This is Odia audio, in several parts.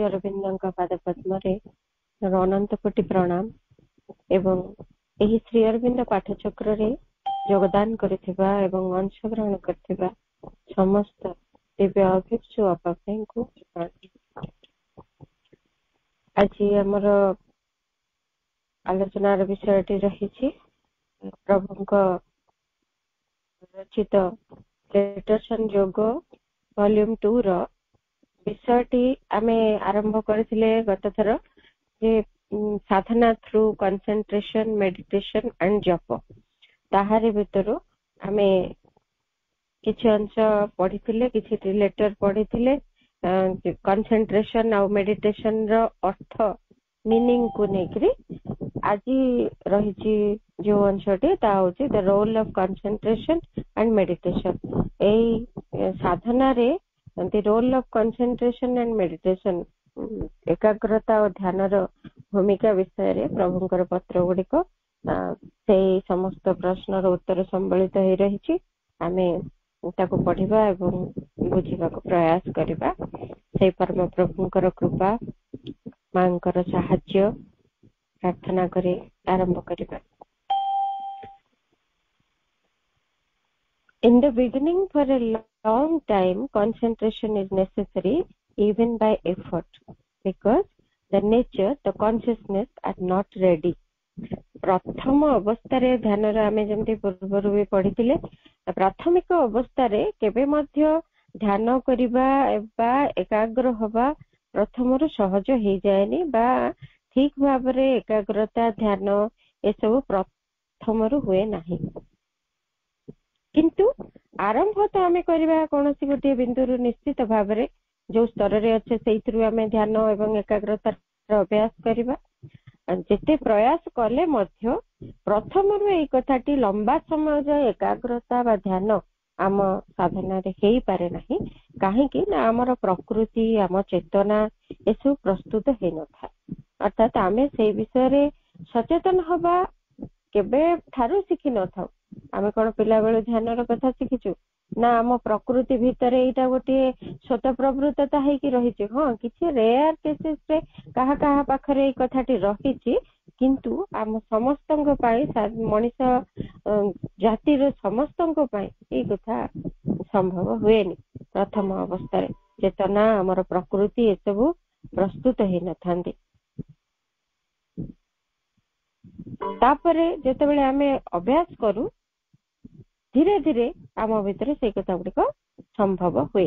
अरविंदଙ୍କ पाद पद्मरे अनंत कोटि प्रणाम एवं एही श्री अरविंद पाठचक्र रे योगदान करथिबा एवं अंशग्रहण करथिबा समस्त दिव्य अभिक्षु अपापे को आज हमर आलोचनार विषयटी रही प्रभुଙ୍କ रचित लेटर्सन योग वॉल्यूम 2 रो विषयटी आमे आरंभ करथिले गत थर जे साधना थ्रू कंसंट्रेशन मेडिटेशन एंड जप ताहारे भितरो आमे किछि अंश पढिथिले किछि रिलेटर पढिथिले कंसंट्रेशन और मेडिटेशन रो अर्थ मीनिंग को नेकरी आज रही जो अंशटी ता होची the role of concentration and meditation ए साधना रे the role of concentration and meditation एकाग्रता और ध्यान रो भूमिका विषय रे प्रभुंकर पत्र गुड़िक से समस्त प्रश्न रो उत्तर संबलित हो रही आमे ताको पढ़िबा एवं बुझिबा को प्रयास करिबा से परम प्रभुंकर कृपा मांकर सहाय्य प्रार्थना करे आरंभ करिबा। In the beginning, for a long time, concentration is necessary even by effort because the nature, the consciousness are not ready. प्रथम अवस्था रे ध्यान रे आमे जेमति पूर्व भी पढ़िथिले प्राथमिक अवस्था रे केबे मध्य ध्यान करिबा एबा एकाग्र होबा प्रथम रु सहज हे जायनी बा ठीक भाबरे एकाग्रता ध्यान ए सब प्रथम रु हुए नाही किंतु आरंभ तो आमे करिबा कोनोसी गोटे बिंदुरु निश्चित भाबरे जो स्तर रे अच्छे सेइथरु आमे ध्यान एवं एकाग्रता अभ्यास करिबा जेते प्रयास कले मध्य प्रथम रु एई कथाटी लंबा समय जाय एकाग्रता बा ध्यान आम साधना रे हेई पारे नाही काहे कि ना हमर प्रकृति आम चेतना एसु प्रस्तुत हे न था अर्थात आमे सेई विषय रे सचेतन हबा केबे थारु सिखि न थाउ आमे कोन पिला बेले ध्यान रो कथा सिखिछु ना आम प्रकृति भीतर एटा गोटे स्वतः प्रवृत्तता है कि रही हाँ किसी रेयर केसेस रे कहा कहा पाखरे ए कथाटी रही किंतु आम समस्तंग पाई मनीष जाति रो समस्तंग पाई ए कथा संभव हुएनी प्रथम अवस्था रे चेतना हमर प्रकृति ए सब प्रस्तुत हे न थांदी तापरे जेतेबेले आमे अभ्यास करू धीरे धीरे आम भीतर से कथा गुड़िक संभव हुए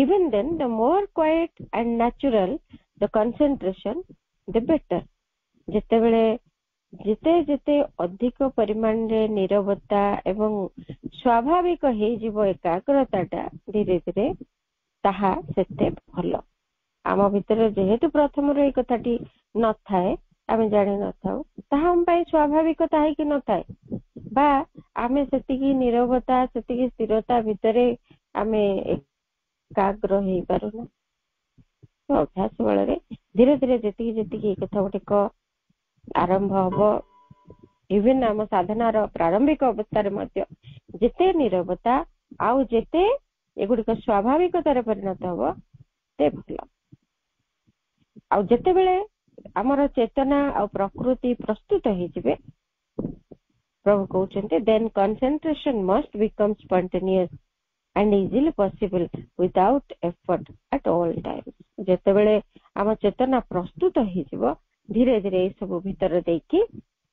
even then the more quiet and natural the concentration the better जेतेबेले जेते जेते अधिक परिमाण रे नीरवता एवं स्वाभाविक हे जीव एकाग्रताटा धीरे धीरे ताहा सेते भलो आम भीतर जेहेतु प्रथम रे कथाटी न थाए आमे जानि न थाउ ताहा हम पाई स्वाभाविकता है कि न थाए बा आमे सेतिकी नीरवता सेतिकी स्थिरता भितरे आमे एकाग्र हे पारुना तो अभ्यास बଳରେ धीरे धीरे जेतिकी जेतिकी कथा गुटिक आरंभ हबो इवन आम साधनार प्रारंभिक अवस्था रे मध्य जेते नीरवता आउ जेते एगुडिक स्वाभाविकतार परिणत हबो ते भलो आउ जेते बेले आमर चेतना और प्रकृति प्रस्तुत हे जिवे प्रभु कहते then concentration must become spontaneous and easily possible without effort at all times जेते बेले आम चेतना प्रस्तुत हे जिवो धीरे धीरे ए सब भीतर देकी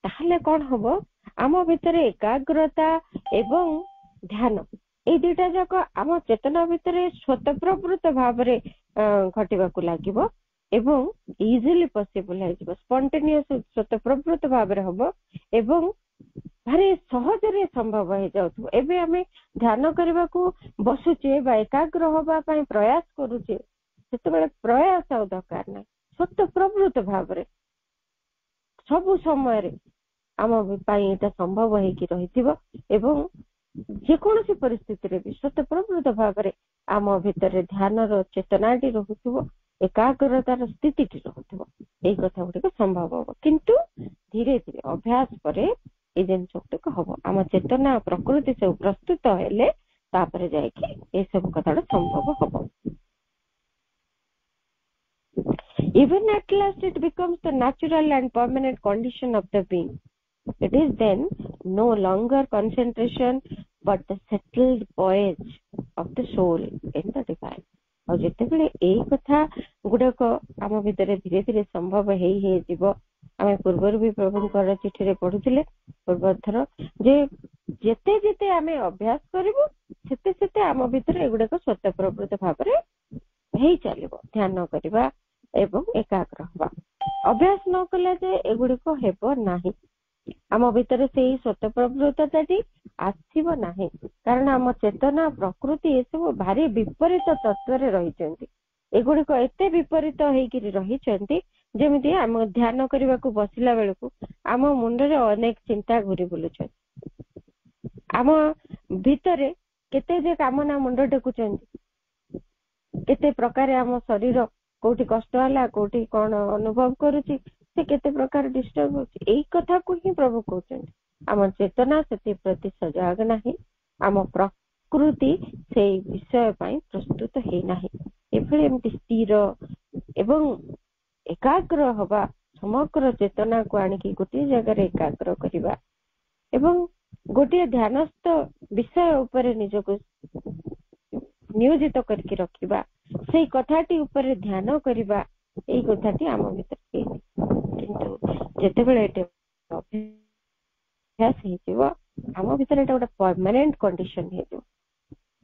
ताहले कोन हबो आम भीतर एकाग्रता एवं ध्यान ए दुटा जक आम चेतना भीतर स्वतःप्रवृत्त भाबरे घटिबा को लागिवो एवं इजीली पॉसिबल है जिवो स्पॉन्टेनियस स्वतःप्रवृत्त भाबरे हबो एवं भारी सहज रे संभव हे जाउथो एबे हमें ध्यान करबा को बसुचे बा एकाग्र होबा पई प्रयास करूचे सेतबेले प्रयास आ दरकार नै स्वतःप्रवृत्त भाबरे सब समय रे आम पई एटा संभव हे कि रहिथिबो एवं जे कोनोसी परिस्थिति रे भी स्वतःप्रवृत्त भाबरे आम भीतर ध्यान रो चेतनाटी रहुथिबो एकाग्रतार स्थिति रहुथिबो ए कथा गुटिक संभव हो किंतु धीरे धीरे अभ्यास परे ए जेन चोटक हबो आम चेतना प्रकृति से प्रस्तुत हेले तापरे जाय कि ए सब कथाटा संभव हबो Even at last it becomes the natural and permanent condition of the being. It is then no longer concentration but the settled voyage of the soul in the divine. ଆଉ ଯେତେବେଳେ ଏଇ କଥା ଗୁଡାକ ଆମ ଭିତରେ ଧୀରେ ଧୀରେ ସମ୍ଭବ ହେଇଯିବ, ଆମେ ପୂର୍ବରୁ ବି ପ୍ରଭୁଙ୍କର ଚିଠିରେ ପଢୁଥିଲେ ପୂର୍ବ ଥର, ଯେ ଯେତେ ଯେତେ ଆମେ ଅଭ୍ୟାସ କରିବୁ ସେତେ ସେତେ ଆମ ଭିତରେ ଏଗୁଡାକ ସ୍ୱତଃପ୍ରବୃତ୍ତ ଭାବରେ ହେଇ ଚାଲିବ। ଧ୍ୟାନ କରିବା ଏବଂ ଏକାଗ୍ର ହବା। ଅଭ୍ୟାସ ନ କଲେ ଯେ ଏଗୁଡିକ ହେବ ନାହିଁ, ଆମ ଭିତରେ ସେଇ ସ୍ୱତଃପ୍ରବୃତ୍ତତାଟି ଆସିବ ନାହିଁ, କାରଣ ଆମ ଚେତନା ପ୍ରକୃତି ଏସବୁ ଭାରି ବିପରୀତ ତତ୍ତ୍ୱରେ ରହିଛନ୍ତି। ଏଗୁଡିକ ଏତେ ବିପରୀତ ହେଇକିରି ରହିଛନ୍ତି ଯେମିତି ଆମ ଧ୍ୟାନ କରିବାକୁ ବସିଲା ବେଳକୁ ଆମ ମୁଣ୍ଡରେ ଅନେକ ଚିନ୍ତା ଘୁରି ବୁଲୁଛନ୍ତି। ଆମ ଭିତରେ କେତେ ଯେ କାମନା ମୁଣ୍ଡ ଟେକୁଛନ୍ତି, କେତେ ପ୍ରକାର ଆମ ଶରୀର କୋଉଠି କଷ୍ଟ ହେଲା, କୋଉଠି କଣ ଅନୁଭବ କରୁଛି, ସେ କେତେ ପ୍ରକାର ଡିଷ୍ଟର୍ବ ହଉଛି। ଏଇ କଥାକୁ ହିଁ ପ୍ରଭୁ କହୁଛନ୍ତି ଆମ ଚେତନା ସେଥିପ୍ରତି ସଜାଗ ନାହିଁ, ଆମ ପ୍ରକୃତି ସେଇ ବିଷୟ ପାଇଁ ପ୍ରସ୍ତୁତ ହେଇନାହିଁ। ଏଭଳି ଏମିତି ସ୍ଥିର ଏବଂ ଏକାଗ୍ର ହବା, ସମଗ୍ର ଚେତନାକୁ ଆଣିକି ଗୋଟିଏ ଜାଗାରେ ଏକାଗ୍ର କରିବା ଏବଂ ଗୋଟିଏ ଧ୍ୟାନସ୍ଥ ବିଷୟ ଉପରେ ନିଜକୁ ନିୟୋଜିତ କରିକି ରଖିବା, ସେଇ କଥାଟି ଉପରେ ଧ୍ୟାନ କରିବା, ଏଇ କଥାଟି ଆମ ଭିତରେ ହେଇନି। କିନ୍ତୁ ଯେତେବେଳେ ଏଟା ଅଭ୍ୟାସ ହେଇଯିବ ଆମ ଭିତରେ ଏଟା ଗୋଟେ ପରମାନେଣ୍ଟ କଣ୍ଡିସନ ହେଇଯିବ।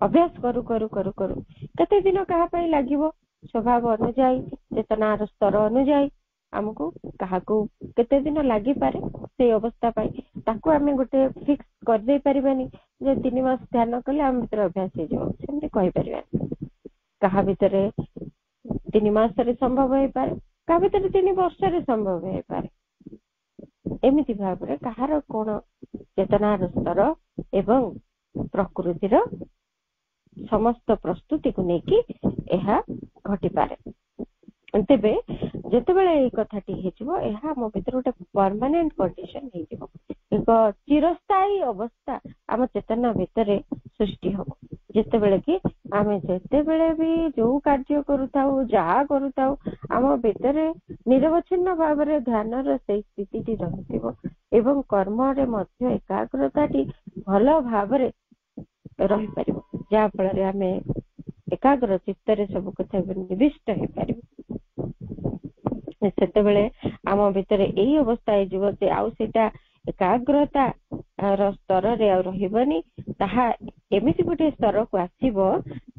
ଅଭ୍ୟାସ କରୁ କରୁ କରୁ କରୁ କେତେ ଦିନ କାହା ପାଇଁ ଲାଗିବ, ସ୍ୱଭାବ ଅନୁଯାୟୀ, ଚେତନାର ସ୍ତର ଅନୁଯାୟୀ ଆମକୁ କାହାକୁ କେତେ ଦିନ ଲାଗିପାରେ ସେଇ ଅବସ୍ଥା ପାଇଁ। ତାକୁ ଆମେ ଗୋଟେ ଫିକ୍ସ କରିଦେଇ ପାରିବାନି ଯେ 3 ମାସ ଧ୍ୟାନ କଲେ ଆମ ଭିତରେ ଅଭ୍ୟାସ ହେଇଯିବ, ସେମିତି କହିପାରିବାନି। କାହା ଭିତରେ 3 ମାସରେ ସମ୍ଭବ ହେଇପାରେ, କାହା ଭିତରେ 3 ବର୍ଷରେ ସମ୍ଭବ ହେଇପାରେ। ଏମିତି ଭାବରେ କାହାର କଣ ଚେତନାର ସ୍ତର ଏବଂ ପ୍ରକୃତିର ସମସ୍ତ ପ୍ରସ୍ତୁତିକୁ ନେଇକି ଏହା ଘଟିପାରେ। ତେବେ ଯେତେବେଳେ ଏଇ କଥାଟି ହେଇଯିବ, ଏହା ଆମ ଭିତରେ ଗୋଟେ ପରମାନେଣ୍ଟ କଣ୍ଡିସନ ହେଇଯିବ, ଏକ ଚିରସ୍ଥାୟୀ ଅବସ୍ଥା ଆମ ଚେତନା ଭିତରେ ସୃଷ୍ଟି ହବ। ଯେତେବେଳେ କି ଆମେ ଯେତେବେଳେ ବି ଯୋଉ କାର୍ଯ୍ୟ କରୁଥାଉ, ଯାହା କରୁଥାଉ, ଆମ ଭିତରେ ନିରବଚ୍ଛିନ୍ନ ଭାବରେ ଧ୍ୟାନର ସେଇ ସ୍ଥିତିଟି ରହିଥିବ ଏବଂ କର୍ମରେ ମଧ୍ୟ ଏକାଗ୍ରତାଟି ଭଲ ଭାବରେ ରହିପାରିବ, ଯାହା ଫଳରେ ଆମେ ଏକାଗ୍ର ଚିତ୍ତରେ ସବୁ କଥା ନିବିଷ୍ଟ ହେଇପାରିବୁ। ସେତେବେଳେ ଆମ ଭିତରେ ଏଇ ଅବସ୍ଥା ହେଇଯିବ ଯେ ଆଉ ସେଇଟା ଏକାଗ୍ରତା ର ସ୍ତରରେ ଆଉ ରହିବନି, ତାହା ଏମିତି ଗୋଟେ ସ୍ତରକୁ ଆସିବ,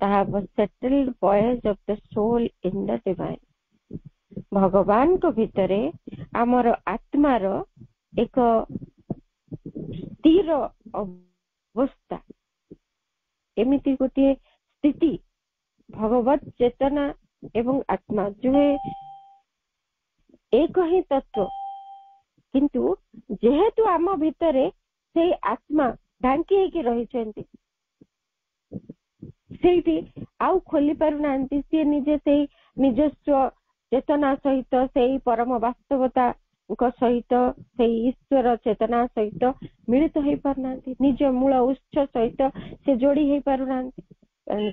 ତାହା settled voice of the soul in the divine. ଭଗବାନଙ୍କ ଭିତରେ ଆମର ଆତ୍ମାର ଏକ ସ୍ଥିର ଅବସ୍ଥା, ଏମିତି ଗୋଟିଏ ସ୍ଥିତି, ଭଗବତ ଚେତନା ଏବଂ ଆତ୍ମା ଦୁହେଁ ଏକ ହିଁ ତତ୍ଵ, କିନ୍ତୁ ଯେହେତୁ ଆମ ଭିତରେ ସେଇ ଆତ୍ମା ଢାଙ୍କି ହେଇକି ରହିଛନ୍ତି, ସେଇଠି ଆଉ ଖୋଲି ପାରୁନାହାନ୍ତି, ସିଏ ନିଜେ ସେଇ ନିଜସ୍ୱ ଚେତନା ସହିତ, ସେଇ ପରମ ବାସ୍ତବତାଙ୍କ ସହିତ, ସେଇ ଈଶ୍ୱର ଚେତନା ସହିତ ମିଳିତ ହେଇପାରୁନାହାନ୍ତି, ନିଜ ମୂଳ ଉତ୍ସ ସହିତ ସେ ଯୋଡି ହେଇପାରୁନାହାନ୍ତି।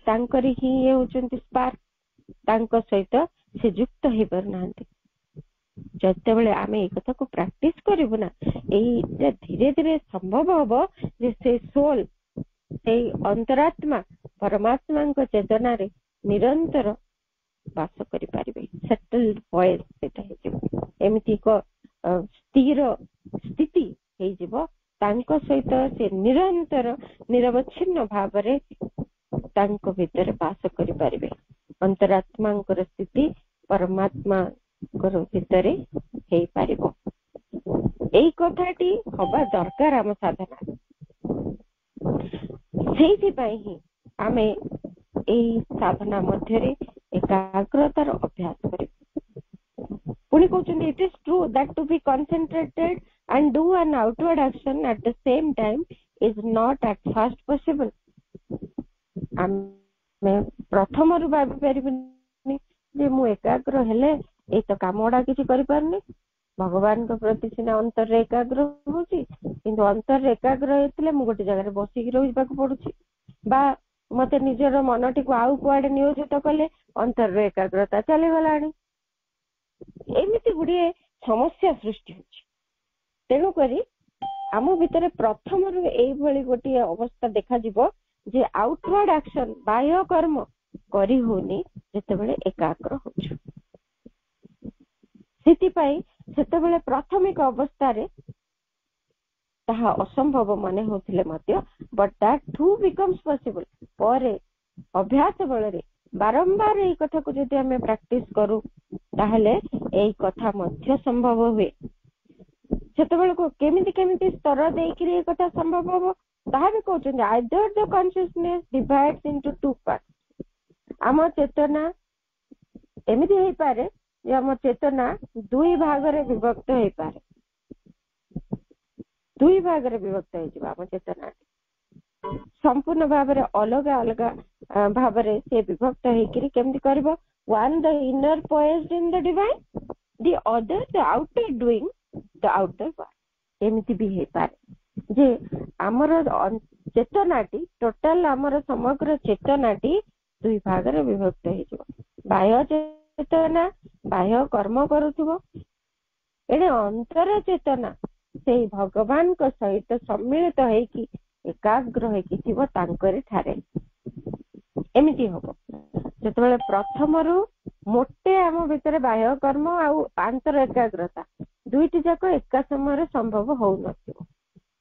ତାଙ୍କରି ହିଁ ଇଏ ହଉଛନ୍ତି ସ୍ପାର୍କ, ତାଙ୍କ ସହିତ ସେ ଯୁକ୍ତ ହେଇପାରୁନାହାନ୍ତି। ଯେତେବେଳେ ଆମେ ଏଇ କଥାକୁ ପ୍ରାକ୍ଟିସ କରିବୁ ନା, ଏଇଟା ଧୀରେ ଧୀରେ ସମ୍ଭବ ହବ ଯେ ସେ ସୋଲ, ସେଇ ଅନ୍ତରାତ୍ମା ପରମାତ୍ମାଙ୍କ ଚେତନାରେ ନିରନ୍ତର ବାସ କରିପାରିବେ। ସେଟେଲ୍ଡ ଭଏସ୍ ସେଟା ହେଇଯିବ, ଏମିତି ଏକ ସ୍ଥିର ସ୍ଥିତି ହେଇଯିବ, ତାଙ୍କ ସହିତ ସେ ନିରନ୍ତର ନିରବଚ୍ଛିନ୍ନ ଭାବରେ ତାଙ୍କ ଭିତରେ ବାସ କରିପାରିବେ। ଅନ୍ତରାତ୍ମାଙ୍କର ସ୍ଥିତି ପରମାତ୍ମାଙ୍କର ଭିତରେ ହେଇପାରିବ। ଏଇ କଥାଟି ହବା ଦରକାର ଆମ ସାଧନା। ସେଇଥିପାଇଁ ହିଁ ଆମେ ଏଇ ସାଧନା ମଧ୍ୟରେ ଏକାଗ୍ରତାର ଅଭ୍ୟାସ କରିବୁ। ପୁଣି କହୁଛନ୍ତି, it is true that to be concentrated and do an outward action at the same time is not at first possible. ଆମେ ପ୍ରଥମରୁ ଭାବି ପାରିବୁନି ଯେ ମୁଁ ଏକାଗ୍ର ହେଲେ ଏଇ ତ କାମ ଗୁଡା କିଛି କରିପାରୁନି। ଭଗବାନଙ୍କ ପ୍ରତି ସିନା ଅନ୍ତରରେ ଏକାଗ୍ର ହଉଛି, କିନ୍ତୁ ଅନ୍ତରରେ ଏକାଗ୍ର ହେଇଥିଲେ ମୁଁ ଗୋଟେ ଜାଗାରେ ବସିକି ରହିବାକୁ ପଡୁଛି, ବା ମତେ ନିଜର ମନଟିକୁ ଆଉ କୁଆଡେ ନିୟୋଜିତ କଲେ ଅନ୍ତରରେ ଏକାଗ୍ରତା ଚାଲିଗଲାଣି। एमती गुड़िए समस्या सृष्टि होछि। तेणुकरी आम भितर प्रथम एभली गोटे अवस्था देखा जिवो जे आउटवर्ड एक्शन बाह्य कर्म करी होनी जेतेबेले एकाग्र होछु। सेतिपाई सेतेबेले प्राथमिक अवस्था रे ताहा असंभव माने होथिले मध्य but that too becomes possible पर अभ्यास बल बारंबार यही कथा को जदि हमें प्रैक्टिस करू ताहले एई कथा मध्य संभव हुए। सेतेबेले को केमिति केमिति स्तर देइकरी ए कथा संभव हो ताहा भी कहउछन either the consciousness divides into two parts. आम चेतना एमिति हेई पारे जे आम चेतना दुई भाग रे विभक्त हेई पारे, दुई भाग रे विभक्त हेई जिबा आम चेतना संपूर्ण भाव में अलग अलग भाव से विभक्त होकर केमती करबो। One the inner poised in the divine, the other the outer doing the outer work. एमती भी हे पारे जे आमर चेतनाटी टोटल आमर समग्र चेतनाटी दुई भाग रे विभक्त हो। बाह्य चेतना बाह्य कर्म करुथुबो, एणे अंतर चेतना से भगवान को सहित सम्मिलित होइकी एकाग्र होइकी थिबो तांकरी ठारे। एमिति हबो जेतेबेले प्रथम रु मोटे आम भितर बाह्य कर्म आउ आंतर एकाग्रता दुईटी जाक एका समय संभव हो नथिबो।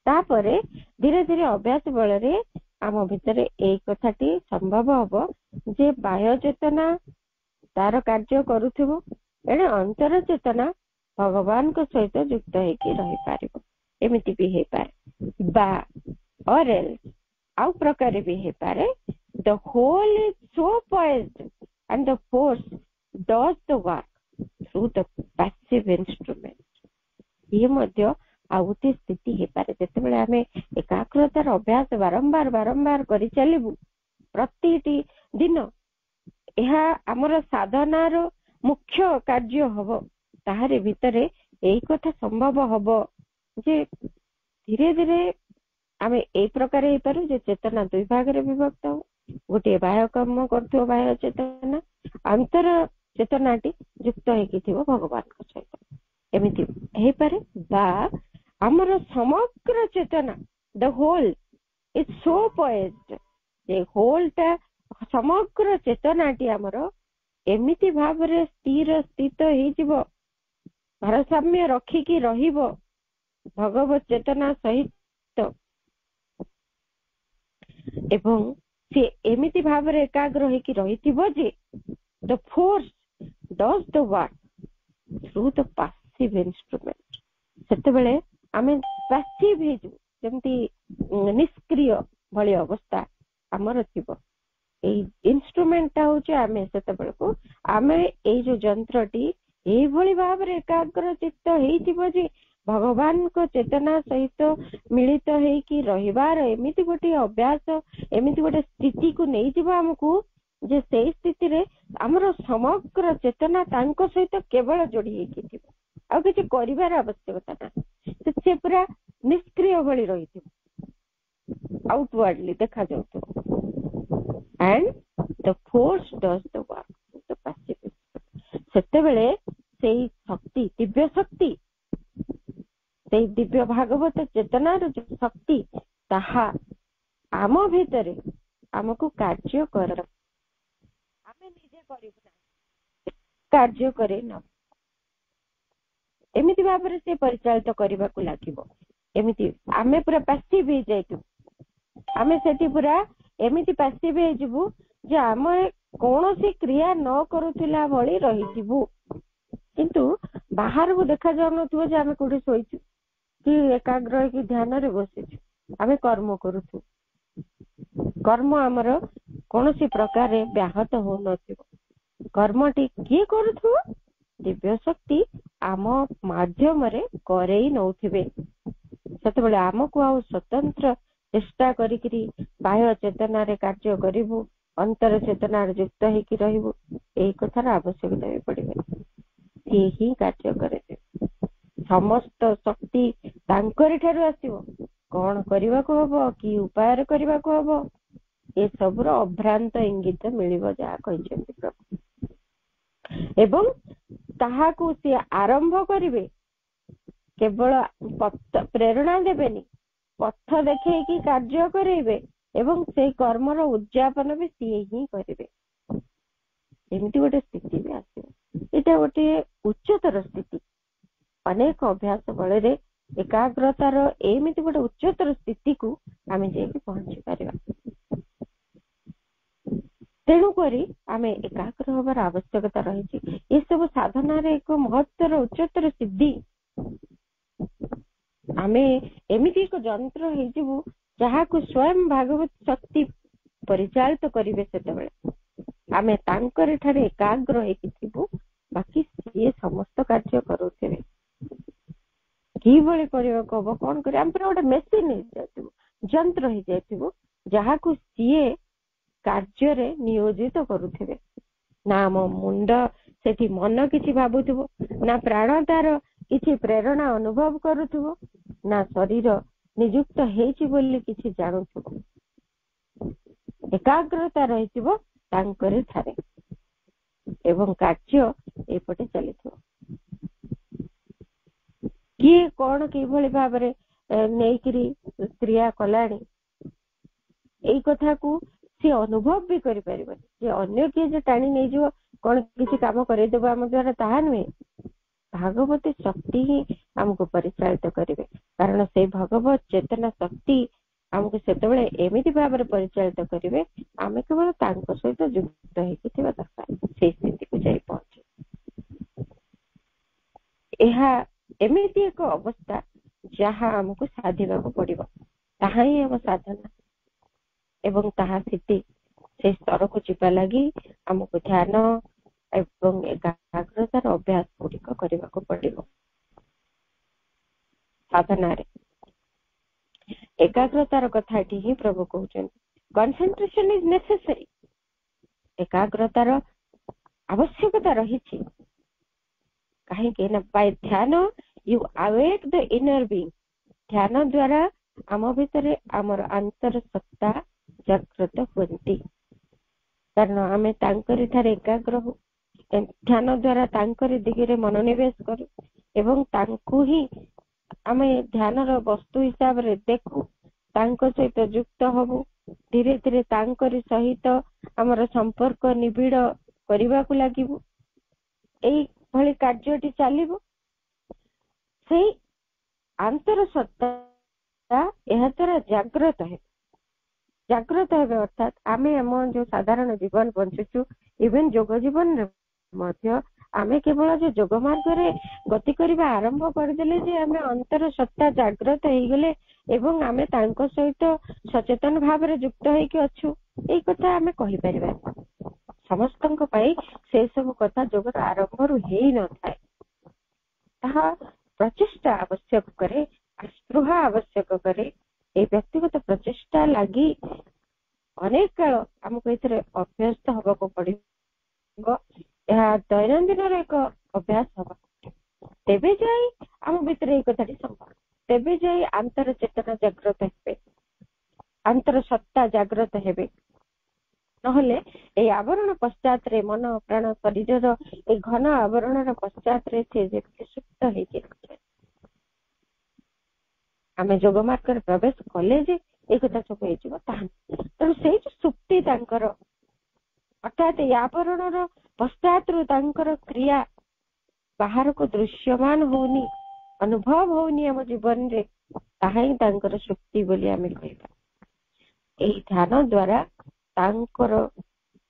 तापरे धीरे धीरे अभ्यास बल रे आम भितर एई कथाटी संभव हबो जे बाह्य चेतना तार कार्य करुथिबो, एणे अंतर चेतना भगवान को सहित युक्त होइकी रहि पारिबो। एमिति भी हे पारे बा or else आउ प्रकार भी हे पारे the whole is so poised and the force does the work through the passive instrument। ये मध्य आउती स्थिति हे पारे जेतेबेले आमे एकाग्रतार अभ्यास बारंबार बारंबार करि चलिबु प्रतिटी दिन एहा हमर साधनार मुख्य कार्य हबो। ताहारे भितरे एई कथा संभव हबो जे धीरे धीरे आमे ए प्रकार हे पारू जे चेतना दुई भाग रे विभक्त हो। गोटे बाह्य कर्म करथो बाह्य चेतना, अंतर चेतनाटी युक्त हेकी थिबो भगवान को सहित। एमिति हे पारे बा हमर समग्र चेतना the whole is so poised, जे होल ता समग्र चेतनाटी हमर एमिति भाव रे स्थिर स्थित हे जिवो, भारसाम्य रखिकी रहिबो भगवत चेतना सहित एवं से एमिति भाव रे एकाग्र होइकी रहिथिबो जे the force does the work through the passive instrument. सेतेबेले आमे पैसिव हे जु जेमति निष्क्रिय भली अवस्था हमर थिबो। एई इंस्ट्रूमेंट ता होचे आमे सेतेबेले को आमे एई जो यंत्रटी एई भली भाव रे एकाग्र चित्त हेइथिबो जे भगवान को चेतना सहित मिलित होइकी रहिबार एमिति गोटे अभ्यास एमिति गोटे स्थिति को नहीं जीव हमको जे से स्थिति रे हमर समग्र चेतना तांको सहित केवल जोड़ी हेकी थिबो, आ किछि करिवार आवश्यकता ना। से पूरा निष्क्रिय भली रहिथिबो, आउटवर्डली देखा जाउतो and the force does the work the passive. सेतेबेले सेई शक्ति दिव्य शक्ति से दिव्य भागवत चेतनार जो शक्ति ताहा आम भितरे आमको कार्य कर आमे निजे करिबु कार्य करे न एमिति भाबरे से परिचालित करबा को लागिबो। एमिति आमे पूरा पैसिव हे जाइतु, आमे सेठी पूरा एमिति पैसिव हे जिवु जे आमे कोनोसी क्रिया न करूथिला भली रहिथिबु, किंतु बाहर को देखा जाउ नथुबो जे आमे कोठी सोइछु कि एकाग्र की ध्यान रे बसिछु, आमे कर्म करूछु। कर्म हमर कोनोसी प्रकार रे व्याहत हो नथिबो। कर्मटी किए करूथु दिव्य शक्ति आम माध्यम रे करई नउथिबे। सेतबेले आमको आ स्वतंत्र चेष्टा करिकरी बाह्य चेतना रे कार्य करिवु, अंतर चेतना रे युक्त हेकी रहिवु, एई कथार आवश्यकता भी पड़िबे। से ही कार्य करे समस्त शक्ति तांकरी ठारू आसीबो। कौन करबा को हबो कि उपाय करबा को हबो ए सबरो अभ्रांत इंगित मिलिबो जा कहिसेंती प्रभु। एवं ତାହାକୁ ସିଏ ଆରମ୍ଭ କରିବେ, କେବଳ ପ୍ରେରଣା ଦେବେନି, ପଥ ଦେଖେଇକି କାର୍ଯ୍ୟ କରେଇବେ ଏବଂ ସେଇ କର୍ମର ଉଦ୍ଯାପନ ବି ସିଏ ହିଁ କରିବେ। ଏମିତି ଗୋଟେ ସ୍ଥିତି ବି ଆସିବ। ଏଇଟା ଗୋଟେ ଉଚ୍ଚତର ସ୍ଥିତି। ଅନେକ ଅଭ୍ୟାସ ବଳରେ ଏକାଗ୍ରତାର ଏମିତି ଗୋଟେ ଉଚ୍ଚତର ସ୍ଥିତିକୁ ଆମେ ଯାଇକି ପହଞ୍ଚି ପାରିବା। ତେଣୁକରି ଆମେ ଏକାଗ୍ର ହବାର ଆବଶ୍ୟକତା ରହିଛି। ଏସବୁ ସାଧନାରେ ଏକ ମହତ୍ତର ଉଚ୍ଚତର ସିଦ୍ଧି। ଆମେ ଏମିତି ଏକ ଯନ୍ତ୍ର ହେଇଯିବୁ ଯାହାକୁ ସ୍ୱୟଂ ଭାଗବତ ଶକ୍ତି ପରିଚାଳିତ କରିବେ। ସେତେବେଳେ ଆମେ ତାଙ୍କରି ଠାରେ ଏକାଗ୍ର ହେଇକି ଥିବୁ, ବାକି ସିଏ ସମସ୍ତ କାର୍ଯ୍ୟ କରୁଥିବେ। କିଭଳି କରିବାକୁ ହବ, କଣ କରିବା, ଆମେ ପୁରା ଗୋଟେ ମେସିନ ହେଇଯାଇଥିବୁ, ଯନ୍ତ୍ର ହେଇଯାଇଥିବୁ, ଯାହାକୁ ସିଏ କାର୍ଯ୍ୟରେ ନିୟୋଜିତ କରୁଥିବେ। ନା ଆମ ମୁଣ୍ଡ ସେଠି ମନ କିଛି ଭାବୁଥିବ, ନା ପ୍ରାଣ ତାର କିଛି ପ୍ରେରଣା ଅନୁଭବ କରୁଥିବ, ନା ଶରୀର ନିଯୁକ୍ତ ହେଇଛି ବୋଲି କିଛି ଜାଣୁଥିବ। ଏକାଗ୍ରତା ରହିଥିବ ତାଙ୍କରି ଠାରେ ଏବଂ କାର୍ଯ୍ୟ ଏପଟେ ଚାଲିଥିବ। କିଏ କଣ କିଭଳି ଭାବରେ ନେଇକିରି କ୍ରିୟା କଲାଣି, ଏଇ କଥାକୁ ସେ ଅନୁଭବ ବି କରିପାରିବନି। ଯେ ଅନ୍ୟ କିଏ ଯେ ଟାଣି ନେଇଯିବ, କଣ କିଛି କାମ କରେଇଦେବ ଆମ ଦ୍ୱାରା, ତାହା ନୁହେଁ। ଭାଗବତୀ ଶକ୍ତି ହିଁ ଆମକୁ ପରିଚାଳିତ କରିବେ। କାରଣ ସେଇ ଭଗବତ ଚେତନା ଶକ୍ତି ଆମକୁ ସେତେବେଳେ ଏମିତି ଭାବରେ ପରିଚାଳିତ କରିବେ, ଆମେ କେବଳ ତାଙ୍କ ସହିତ ଯୁକ୍ତ ହେଇକି ଥିବା ଦରକାର, ସେଇ ସ୍ଥିତିକୁ ଯାଇ ପହଞ୍ଚିବ। ଏହା ଏମିତି ଏକ ଅବସ୍ଥା ଯାହା ଆମକୁ ସାଧିବାକୁ ପଡିବ। ତାହା ହିଁ ଆମ ସାଧନା ଏବଂ ତାହା ସ୍ଥିତି। ସେ ସ୍ତରକୁ ଯିବା ଲାଗି ଆମକୁ ଧ୍ୟାନ ଏବଂ ଏକାଗ୍ରତାର ଅଭ୍ୟାସ ଗୁଡିକ କରିବାକୁ ପଡିବ। ସାଧନାରେ ଏକାଗ୍ରତାର କଥା ଏଠି ହିଁ ପ୍ରଭୁ କହୁଛନ୍ତି। କନସେନ୍ଟ୍ରେସନ ଇଜ ନେସେସାରୀ। ଏକାଗ୍ରତାର ଆବଶ୍ୟକତା ରହିଛି। କାହିଁକି ନା ବାଇ ଧ୍ୟାନ you awake the inner being. ଧ୍ୟାନ ଦ୍ୱାରା ଆମ ଭିତରେ ଆମର ଅନ୍ତର ସତ୍ତା ଜାଗ୍ରତ ହୁଅନ୍ତି। କାରଣ ଆମେ ତାଙ୍କରି ଠାରେ ଏକାଗ୍ର ହଉ, ଧ୍ୟାନ ଦ୍ୱାରା ତାଙ୍କରି ଦିଗରେ ମନୋନିବେଶ କରୁ ଏବଂ ତାଙ୍କୁ ହିଁ ଆମେ ଧ୍ୟାନର ବସ୍ତୁ ହିସାବରେ ଦେଖୁ, ତାଙ୍କ ସହିତ ଯୁକ୍ତ ହବୁ। ଧୀରେ ଧୀରେ ତାଙ୍କରି ସହିତ ଆମର ସମ୍ପର୍କ ନିବିଡ଼ କରିବାକୁ ଲାଗିବୁ। ଏଇଭଳି କାର୍ଯ୍ୟଟି ଚାଲିବ। ସେଇ ଆନ୍ତର ସତ୍ତା ଏହା ଦ୍ୱାରା ଜାଗ୍ରତ ହେବ। ଜାଗ୍ରତ ହେବେ ଅର୍ଥାତ୍ ଆମେ ଆମ ଯୋଉ ସାଧାରଣ ଜୀବନ ବଞ୍ଚୁଛୁ, ଇଭେନ୍ ଯୋଗ ଜୀବନରେ ମଧ୍ୟ ଆମେ କେବଳ ଯେ ଯୋଗ ମାର୍ଗରେ ଗତି କରିବା ଆରମ୍ଭ କରିଦେଲେ ଯେ ଆମେ ଅନ୍ତର ସତ୍ତା ଜାଗ୍ରତ ହେଇଗଲେ ଏବଂ ଆମେ ତାଙ୍କ ସହିତ ସଚେତନ ଭାବରେ ଯୁକ୍ତ ହେଇକି ଅଛୁ, ଏଇ କଥା ଆମେ କହିପାରିବା। ସମସ୍ତଙ୍କ ପାଇଁ ସେ ସବୁ କଥା ଯୋଗର ଆରମ୍ଭରୁ ହେଇନଥାଏ। ତାହା ପ୍ରଚେଷ୍ଟା ଆବଶ୍ୟକ କରେ, ଆସ୍ପୃହା ଆବଶ୍ୟକ କରେ। এই ବ୍ୟକ୍ତିଗତ ପ୍ରଚେଷ୍ଟା ଲାଗି ଅନେକ କାଳ ଆମକୁ ଏଥିରେ ଅଭ୍ୟସ୍ତ ହବାକୁ ପଡିବ। ଏହା ଦୈନନ୍ଦିନର ଏକ ଅଭ୍ୟାସ ହବ। ତେବେ ଯାଇ ଆମ ଭିତରେ ଏଇ କଥାଟି ସମ୍ଭବ। ତେବେ ଯାଇ ଆନ୍ତର ଚେତନା ଜାଗ୍ରତ ହେବେ, ଆନ୍ତର ସତ୍ତା ଜାଗ୍ରତ ହେବେ। ନହେଲେ এই ଆବରଣ ପଶ୍ଚାତରେ ମନ ପ୍ରାଣ ଶରୀରର এই ଘନ ଆବରଣର ପଶ୍ଚାତରେ ସେ ଯେମିତି ସୁପ୍ତ ହେଇକି ରହିଥାଏ। ଆମେ ଯୋଗ ମାର୍ଗରେ ପ୍ରବେଶ କଲେ ଯେ এই କଥା ସବୁ ହେଇଯିବ ତାହା ନୁହେଁ। ତେଣୁ ସେଇ ଯୋଉ ସୁପ୍ତି ତାଙ୍କର, ଅର୍ଥାତ୍ এই ଆବରଣର ପଶ୍ଚାତରୁ ତାଙ୍କର କ୍ରିୟା ବାହାରକୁ ଦୃଶ୍ୟମାନ ହଉନି, ଅନୁଭବ ହଉନି ଆମ ଜୀବନରେ, ତାହା ହିଁ ତାଙ୍କର ସୁପ୍ତି ବୋଲି ଆମେ କହିବା। ଏହି ଧ୍ୟାନ ଦ୍ୱାରା ତାଙ୍କର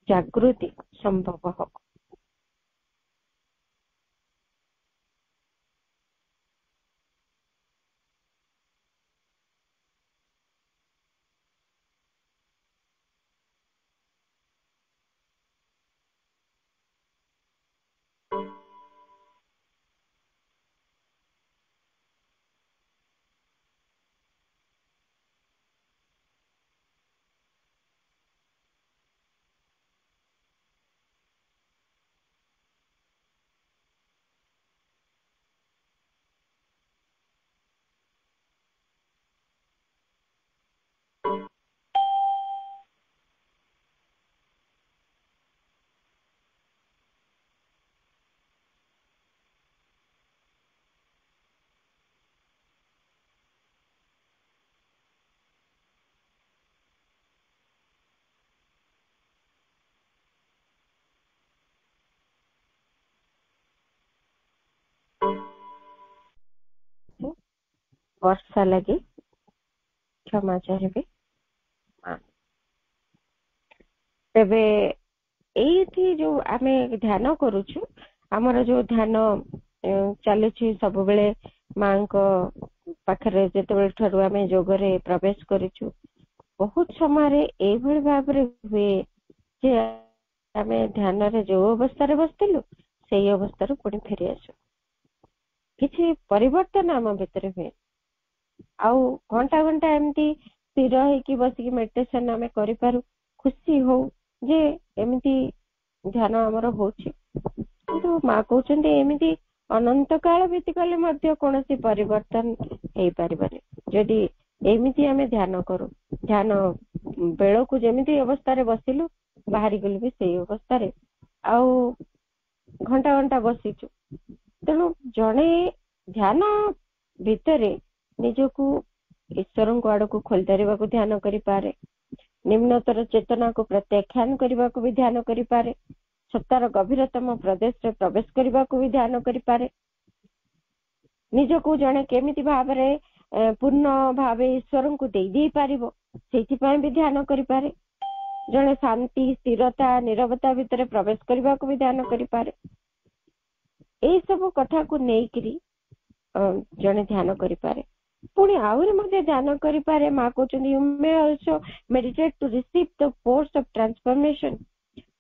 ଜାଗୃତି ସମ୍ଭବ ହବ। ବର୍ଷା ଲାଗି क्षमा चाहिए। तेबे एठी जो आमे ध्यान करूछु हमर जो ध्यान चलुछि सब बेले मां को पाखरे जेते बेले ठरु आमे जोगरे प्रवेश करिछु बहुत समय रे ए भली भाव रे हुए जे आमे ध्यान रे जो अवस्था रे बसतिलु सेही अवस्था रे पुणी फेरी आसु किछि परिवर्तन आम भितर हुए आउ घंटा घंटा एमती स्थिर होइकी बसिकी मेडिटेशन आमे करि पारु खुशी हो जे एमती ध्यान आमर होछि किंतु मां कहउछन्ते एमती अनंत काल बीती गले मध्य कोनोसी परिवर्तन हेई परिबनि यदि एमती आमे ध्यान करू ध्यान बेलो को जेमिति अवस्था रे बसिलु बाहरी गलु भी सेही अवस्था रे आउ घंटा घंटा बसिछु तेणु जणे ध्यान भितरे निजको ईश्वर को आड़ को खोल धरवा को ध्यान करि पारे निम्नतर चेतना को प्रत्याख्यान करने को भी ध्यान करि पारे सत्तार गभीरतम प्रदेश रे प्रवेश करने को भी ध्यान करि पारे निजको जणे केमिति भाव रे पूर्ण भाव ईश्वर को दे पारिबो सेति पय भी ध्यान करि पारे जणे शांति स्थिरता निरवता भितर प्रवेश करने को भी ध्यान करि पारे ए सब कथा को नेइकरी जणे ध्यान करि पारे पुणी आउरी मध्ये ध्यान करि पारे मां कहउछन्ती you may also meditate to receive the force of transformation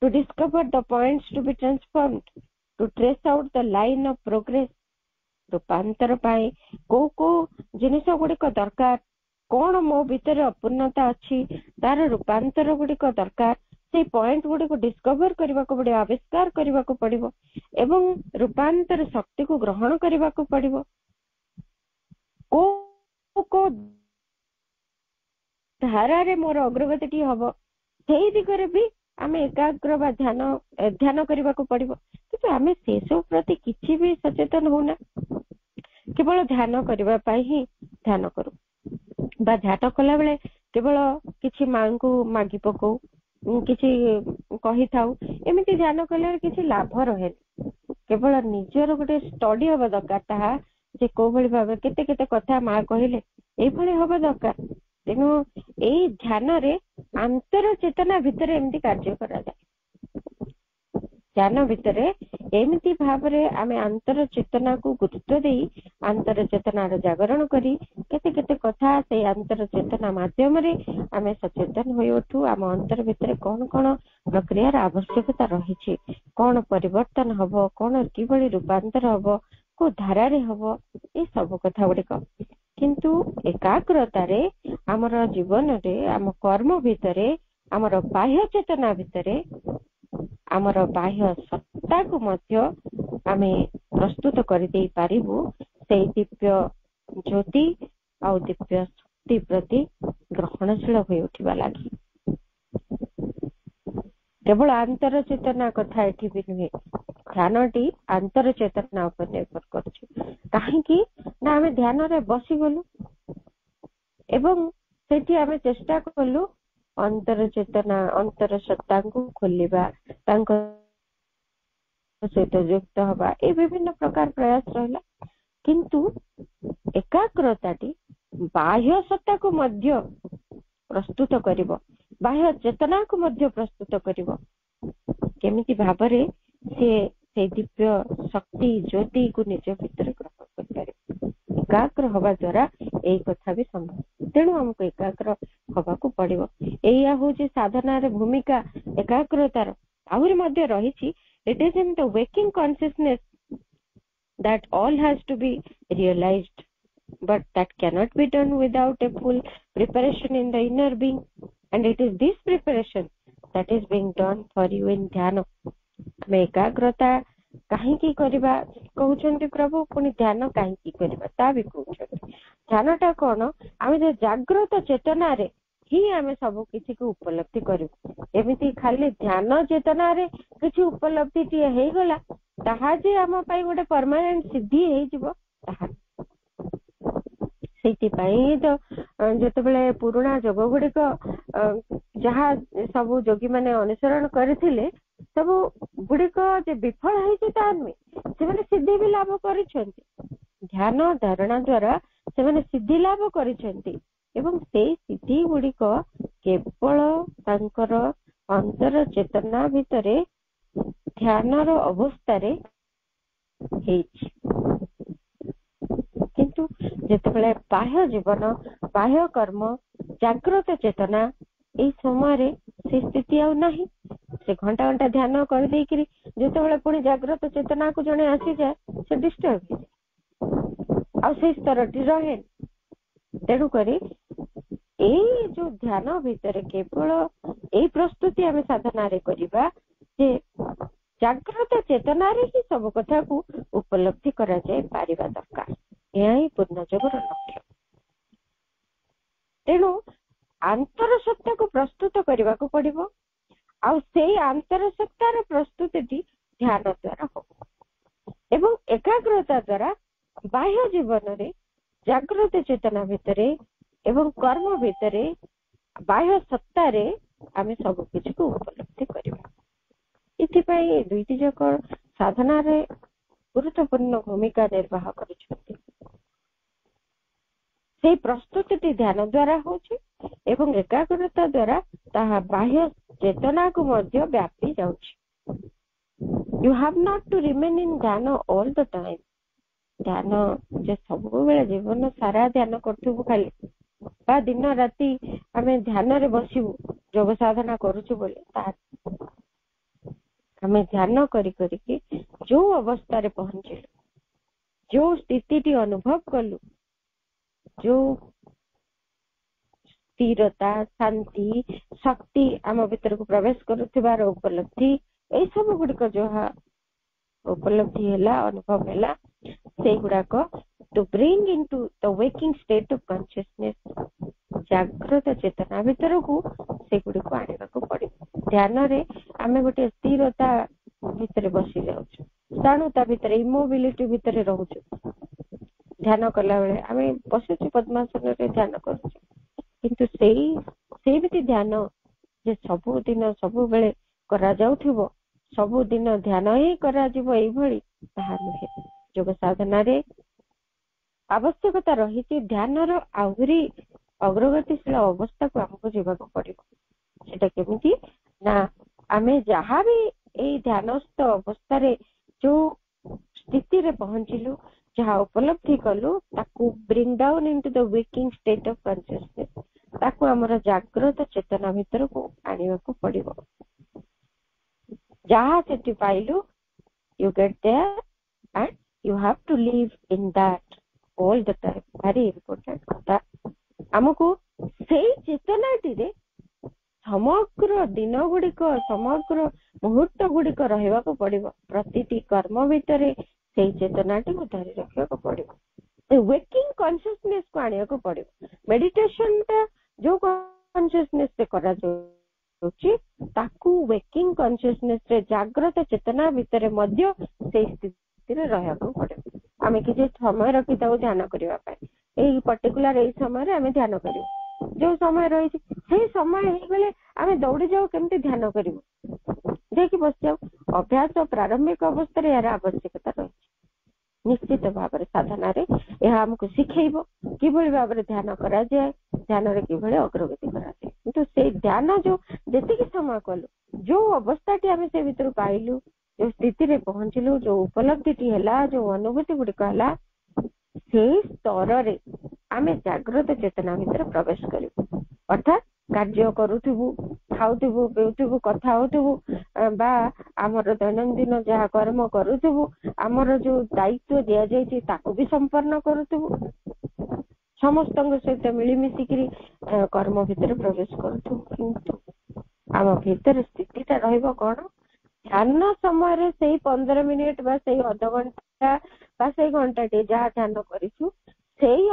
to discover the points to be transformed to trace out the line of progress रूपांतर पाए को जिनिस गुड़िक दरकार कौन मो भीतर अपूर्णता अच्छी तार रूपांतर गुड़िक दरकार से पॉइंट गुड़िक डिस्कवर करने को पड़े आविष्कार करने को पड़ो एवं रूपांतर शक्ति को ग्रहण करने को पड़ो को धारा रे मोर अग्रगति हम से दिगरे भी आम एकाग्र बा ध्यान करने को पड़ो कि आम से सब प्रति किसी भी सचेतन होना केवल ध्यान करने ही ध्यान करू बा ध्यान कला बेले केवल किसी मां को मागी पकऊ किसी कही थाउ एमती ध्यान कले किसी लाभ रहे केवल निजर गोटे स्टडी हवा दरकार ताहा जे को भली भाव केते केते कथा मां कहले ए भली हवा दरकार तेणु एई ध्यान रे अंतर चेतना भितर एमती कार्य करा जाय ध्यान भितर एमती भाव रे आमे अंतर चेतना को गुरुत्व देई अंतर चेतना रो जागरण करी केते केते कथा से अंतर चेतना माध्यम रे आमे सचेतन होई उठू आम अंतर भितर कोन कोन प्रक्रिया रा आवश्यकता रही छी कोन परिवर्तन हबो कोन किबळी रूपांतर हबो को धारा रे हबो ए सब कथा गुड़िक किंतु एकाग्रता रे आमर जीवन रे आम कर्म भितरे आमर बाह्य चेतना भितरे आमर बाह्य सत्ता को मध्य आमे प्रस्तुत कर दे पारिबु से दिव्य ज्योति आ दिव्य शक्ति प्रति ग्रहणशील हो उठिबा लागि केवल अंतर चेतना कथा एठी भी नुहे ध्यानटी अंतर चेतना पर निर्भर करछि काहेकि ना आमे ध्यान रे बसी गलु एवं सेठी आमे चेष्टा कलु अंतर चेतना अंतर सत्ता को खोलिबा तांको सहित युक्त हवा ए विभिन्न प्रकार प्रयास रहला किंतु एकाग्रताटी बाह्य सत्ता को मध्य प्रस्तुत करिवो बाह्य चेतना को मध्य प्रस्तुत करिवो केमिति भाबरे से दिव्य शक्ति ज्योति को निज भीतर ग्रहण करिपारे एकाग्र हवा द्वारा एई कथा भी संभव तेणु हमको एकाग्र हवा को पड़िबो एया होची साधना रे भूमिका एकाग्रतार आहुरी मध्य रहिछि it is in the waking consciousness that all has to be realized but that cannot be done without a full preparation in the inner being and it is this preparation that is being done for you in ध्यान मैं एकाग्रता कहीं की करबा कहउछन्ति प्रभु पुनी ध्यान कहीं की करबा ता भी कहउछन्ति ध्यानटा कोन आमे जे जागृत चेतना रे ही आमे सब किसी को उपलब्धि करू एमिति खाली ध्यान चेतना रे किछि उपलब्धि टी हे गला ताहा जे आम पाई गोटे परमानेंट सिद्धि हे जिवो ताहा सेति पाई तो जते बेले पुराना जोग गुड़िक जहा सब जोगी माने अनुसरण करथिले सब गुड़िक जे विफल हेछि ता नुहे से माने सिद्धि भी लाभ करिछन्ति ध्यान धारणा द्वारा ସେମାନେ ସିद्धି ଲାଭ କରିଛନ୍ତି ଏବଂ ସେଇ ସିଦ୍ଧି ଗୁଡିକ କେବଳ ତାଙ୍କର ଅନ୍ତର ଚେତନା ଭିତରେ ଧ୍ୟାନର ଅବସ୍ଥାରେ ହେଇଛି। କିନ୍ତୁ ଯେତେବେଳେ ବାହ୍ୟ ଜୀବନ, ବାହ୍ୟ କର୍ମ, ଜାଗ୍ରତ ଚେତନା, ଏଇ ସମୟରେ ସେ ସ୍ଥିତି ଆଉ ନାହିଁ। ସେ ଘଣ୍ଟା ଘଣ୍ଟା ଧ୍ୟାନ କରିଦେଇକିରି ଯେତେବେଳେ ପୁଣି ଜାଗ୍ରତ ଚେତନାକୁ ଜଣେ ଆସିଯାଏ ସେ ଡିଷ୍ଟର୍ବ ହେଇଯାଏ, ଆଉ ସେଇ ସ୍ତରଟି ରହେ। ତେଣୁକରି ଏଇ ଯୋଉ ଧ୍ୟାନ ଭିତରେ କେବଳ ଏଇ ପ୍ରସ୍ତୁତି ଆମେ ସାଧନାରେ କରିବା ଯେ ଜାଗ୍ରତ ଚେତନାରେ ହିଁ ସବୁ କଥାକୁ ଉପଲବ୍ଧି କରାଯାଇ ପାରିବା ଦରକାର। ଏହା ହିଁ ପୂର୍ଣ୍ଣ ଯୋଗର ଲକ୍ଷ୍ୟ। ତେଣୁ ଆନ୍ତର ସତ୍ତାକୁ ପ୍ରସ୍ତୁତ କରିବାକୁ ପଡିବ, ଆଉ ସେଇ ଆନ୍ତର ସତ୍ତାର ପ୍ରସ୍ତୁତିଟି ଧ୍ୟାନ ଦ୍ଵାରା ହବ ଏବଂ ଏକାଗ୍ରତା ଦ୍ଵାରା ବାହ୍ୟ ଜୀବନରେ ଜାଗ୍ରତ ଚେତନା ଭିତରେ ଏବଂ କର୍ମ ଭିତରେ ବାହ୍ୟ ସତ୍ତାରେ ଆମେ ସବୁ କିଛିକୁ ଉପଲବ୍ଧି କରିବା। ଏଥିପାଇଁ ଏ ଦୁଇଟି ଯାକ ସାଧନାରେ ଗୁରୁତ୍ୱପୂର୍ଣ୍ଣ ଭୂମିକା ନିର୍ବାହ କରୁଛନ୍ତି। ସେଇ ପ୍ରସ୍ତୁତିଟି ଧ୍ୟାନ ଦ୍ଵାରା ହଉଛି ଏବଂ ଏକାଗ୍ରତା ଦ୍ଵାରା ତାହା ବାହ୍ୟ ଚେତନାକୁ ମଧ୍ୟ ବ୍ୟାପି ଯାଉଛି। You have not to remain in ଧ୍ୟାନ all the time. ଧ୍ୟାନ ଯେ ସବୁବେଳେ ଜୀବନ ସାରା ଧ୍ୟାନ କରୁଥିବୁ ଖାଲି ବା ଦିନ ରାତି ଆମେ ଧ୍ୟାନରେ ବସିବୁ ଯୋଗ ସାଧନା କରୁଛୁ ବୋଲି ତାହା ଆମେ ଧ୍ୟାନ କରି କରିକି ଯୋଉ ଅବସ୍ଥାରେ ପହଞ୍ଚିଲୁ, ଯୋଉ ସ୍ଥିତିଟି ଅନୁଭବ କଲୁ, ଯୋଉ ସ୍ଥିରତା, ଶାନ୍ତି, ଶକ୍ତି ଆମ ଭିତରକୁ ପ୍ରବେଶ କରୁଥିବାର ଉପଲବ୍ଧି, ଏଇ ସବୁ ଗୁଡିକ ଯାହା ଉପଲବ୍ଧି ହେଲା, ଅନୁଭବ ହେଲା, ସେଇଗୁଡାକ to bring into the waking state of consciousness, ଜାଗ୍ରତ ଚେତନା ଭିତରକୁ ସେଗୁଡିକୁ ଆଣିବାକୁ ପଡିବ। ଧ୍ୟାନରେ ଆମେ ଗୋଟେ ସ୍ଥିରତା ଭିତରେ ବସି ଯାଉଛୁ, ସ୍ଥାଣୁତା ଭିତରେ, ଇମୋବିଲିଟି ଭିତରେ ରହୁଛୁ। ଧ୍ୟାନ କଲା ବେଳେ ଆମେ ବସୁଛୁ ପଦ୍ମାସନରେ ଧ୍ୟାନ କରୁଛୁ, କିନ୍ତୁ ସେମିତି ଧ୍ୟାନ ଯେ ସବୁଦିନ ସବୁବେଳେ କରାଯାଉଥିବ, ସବୁଦିନ ଧ୍ୟାନ ହିଁ କରାଯିବ ଏଇଭଳି ତାହା ନୁହେଁ। ଯୋଗ ସାଧନାରେ ଆବଶ୍ୟକତା ରହିଛି ଧ୍ୟାନର ଆହୁରି ଅଗ୍ରଗତିଶୀଳ ଅବସ୍ଥାକୁ ଆମକୁ ଯିବାକୁ ପଡିବ। ସେଟା କେମିତି ନା ଆମେ ଯାହା ବି ଏଇ ଧ୍ୟାନସ୍ଥ ଅବସ୍ଥାରେ ଯୋଉ ସ୍ଥିତିରେ ପହଞ୍ଚିଲୁ, ଯାହା ଉପଲବ୍ଧି କଲୁ, ତାକୁ bring down into the waking state of consciousness, ତାକୁ ଆମର ଜାଗ୍ରତ ଚେତନା ଭିତରକୁ ଆଣିବାକୁ ପଡିବ। ଯାହା ସେଠି ପାଇଲୁ, you get there and you have to live in that all the time. very important କଥା। ଆମକୁ ସେଇ ଚେତନାଟିରେ ସମଗ୍ର ଦିନ ଗୁଡିକ, ସମଗ୍ର ମୁହୂର୍ତ୍ତ ଗୁଡିକ ରହିବାକୁ ପଡିବ। ପ୍ରତିଟି କର୍ମ ଭିତରେ ସେଇ ଚେତନାଟିକୁ ଧରି ରଖିବାକୁ ପଡିବ। ୱେକିଂ କନସିୟସନେସ କୁ ଆଣିବାକୁ ପଡିବ। ମେଡିଟେସନ ଟା ଯୋଉ କନସିୟସନେସ ରେ କରାଯାଉଛି, ତାକୁ ୱେକିଂ କନସିୟସନେସ ରେ ଜାଗ୍ରତ ଚେତନା ଭିତରେ ମଧ୍ୟ ସେଇ ସ୍ଥିତିରେ ରହିବାକୁ ପଡିବ। ଆମେ କିଛି ସମୟ ରଖିଥାଉ ଧ୍ୟାନ କରିବା ପାଇଁ, ଏଇ ପର୍ଟିକୁଲାର ଏଇ ସମୟରେ ଆମେ ଧ୍ୟାନ କରିବୁ, ଯୋଉ ସମୟ ରହିଛି ସେଇ ସମୟ ହେଇଗଲେ ଆମେ ଦୌଡି ଯାଉ କେମିତି ଧ୍ୟାନ କରିବୁ, ଯାଇକି ବସିଯାଉ। ଅଭ୍ୟାସ ପ୍ରାରମ୍ଭିକ ଅବସ୍ଥାରେ ଏହାର ଆବଶ୍ୟକତା ରହିଛି। ନିଶ୍ଚିତ ଭାବରେ ସାଧନାରେ ଏହା ଆମକୁ ଶିଖେଇବ କିଭଳି ଭାବରେ ଧ୍ୟାନ କରାଯାଏ, ଧ୍ୟାନରେ କିଭଳି ଅଗ୍ରଗତି କରାଯାଏ। କିନ୍ତୁ ସେଇ ଧ୍ୟାନ ଯୋଉ ଯେତିକି ସମୟ କଲୁ, ଯୋଉ ଅବସ୍ଥାଟି ଆମେ ସେ ଭିତରୁ ପାଇଲୁ, ଯୋଉ ସ୍ଥିତିରେ ପହଞ୍ଚିଲୁ, ଯୋଉ ଉପଲବ୍ଧିଟି ହେଲା, ଯୋଉ ଅନୁଭୂତି ଗୁଡିକ ହେଲା, ସେଇ ସ୍ତରରେ ଆମେ ଜାଗ୍ରତ ଚେତନା ଭିତରେ ପ୍ରବେଶ କରିବୁ। ଅର୍ଥାତ୍ କାର୍ଯ୍ୟ କରୁଥିବୁ, ଖାଉଥିବୁ, ପିଉଥିବୁ, କଥା ହଉଥିବୁ, ବା ଆମର ଦୈନନ୍ଦିନ ଯାହା କର୍ମ କରୁଥିବୁ, ଆମର ଯୋଉ ଦାୟିତ୍ୱ ଦିଆଯାଇଛି ତାକୁ ବି ସମ୍ପନ୍ନ କରୁଥିବୁ, ସମସ୍ତଙ୍କ ସହିତ ମିଳିମିଶିକିରି କର୍ମ ଭିତରେ ପ୍ରବେଶ କରୁଥିବୁ। କିନ୍ତୁ ଆମ ଭିତରେ ସ୍ଥିତିଟା ରହିବ କଣ? ଧ୍ୟାନ ସମୟରେ ସେଇ 15 ମିନିଟ ବା ସେଇ ଅଧଘଣ୍ଟା ବା ସେଇ ଘଣ୍ଟାଟି ଯାହା ଧ୍ୟାନ କରିଛୁ, ସେଇ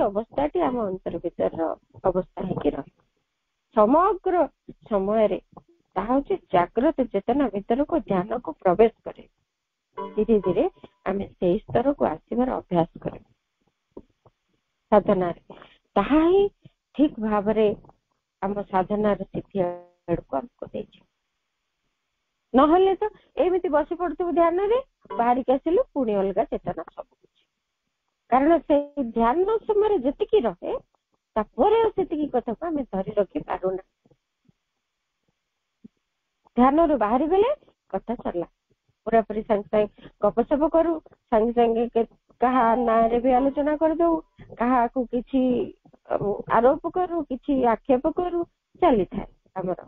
ଅବସ୍ଥାଟି ଆମ ଅନ୍ତର ଭିତରର ଅବସ୍ଥା ହେଇକି ରହିବ। ସମଗ୍ର ସମୟରେ ତାହା ହଉଛି ଜାଗ୍ରତ ଚେତନା ଭିତରକୁ ଧ୍ୟାନକୁ ପ୍ରବେଶ କରେ। ଧୀରେ ଧୀରେ ଆମେ ସେଇ ସ୍ତରକୁ ଆସିବାର ଅଭ୍ୟାସ କରିବୁ ସାଧନାରେ। ତାହା ହିଁ ଠିକ ଭାବରେ ଆମ ସାଧନାର ସିଦ୍ଧି ଆଡକୁ ଆମକୁ ଦେଇଛି। ନହେଲେ ତ ଏମିତି ବସି ପଡୁଥିବୁ ଧ୍ୟାନରେ, ବାହାରିକି ଆସିଲୁ ପୁଣି ଅଲଗା ଚେତନା ସବୁ କିଛି। କାରଣ ସେଇ ଧ୍ୟାନ ସମୟରେ ଯେତିକି ରହେ ତାପରେ ସେତିକି କଥାକୁ ଆମେ ଧରି ରଖି ପାରୁନା। ଧ୍ୟାନରୁ ବାହାରି ଗଲେ କଥା ସରିଲା, ପୁରାପୁରି ସାଙ୍ଗେ ସାଙ୍ଗେ ଗପସପ କରୁ, ସାଙ୍ଗେ ସାଙ୍ଗେ କାହା ନାଁରେ ବି ଆଲୋଚନା କରିଦଉ, କାହାକୁ କିଛି ଆରୋପ କରୁ, କିଛି ଆକ୍ଷେପ କରୁ, ଚାଲିଥାଏ ଆମର।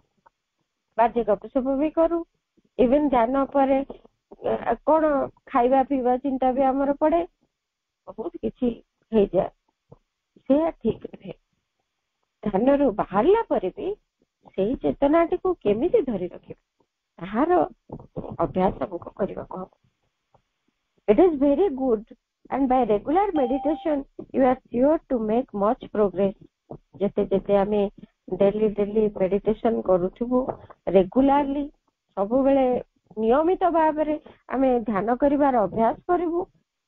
ବାଜେ ଗପସପ ବି କରୁ। ଇଭେନ ଧ୍ୟାନ ପରେ କଣ ଖାଇବା ପିଇବା ଚିନ୍ତା ବି ଆମର ପଡେ, ବହୁତ କିଛି ହେଇଯାଏ। ସେୟା ଠିକ ନୁହେଁ। ଧ୍ୟାନରୁ ବାହାରିଲା ପରେ ବି ସେଇ ଚେତନାଟିକୁ କେମିତି ଧରି ରଖିବା ତାହାର ଅଭ୍ୟାସ ଆମକୁ କରିବାକୁ ହବ। It is very good and by regular meditation you are sure to make much progress. ଯେତେ ଯେତେ ଆମେ ଡେଲି ମେଡିଟେସନ କରୁଥିବୁ, ରେଗୁଲାରଲି ସବୁବେଳେ ନିୟମିତ ଭାବରେ ଆମେ ଧ୍ୟାନ କରିବାର ଅଭ୍ୟାସ କରିବୁ,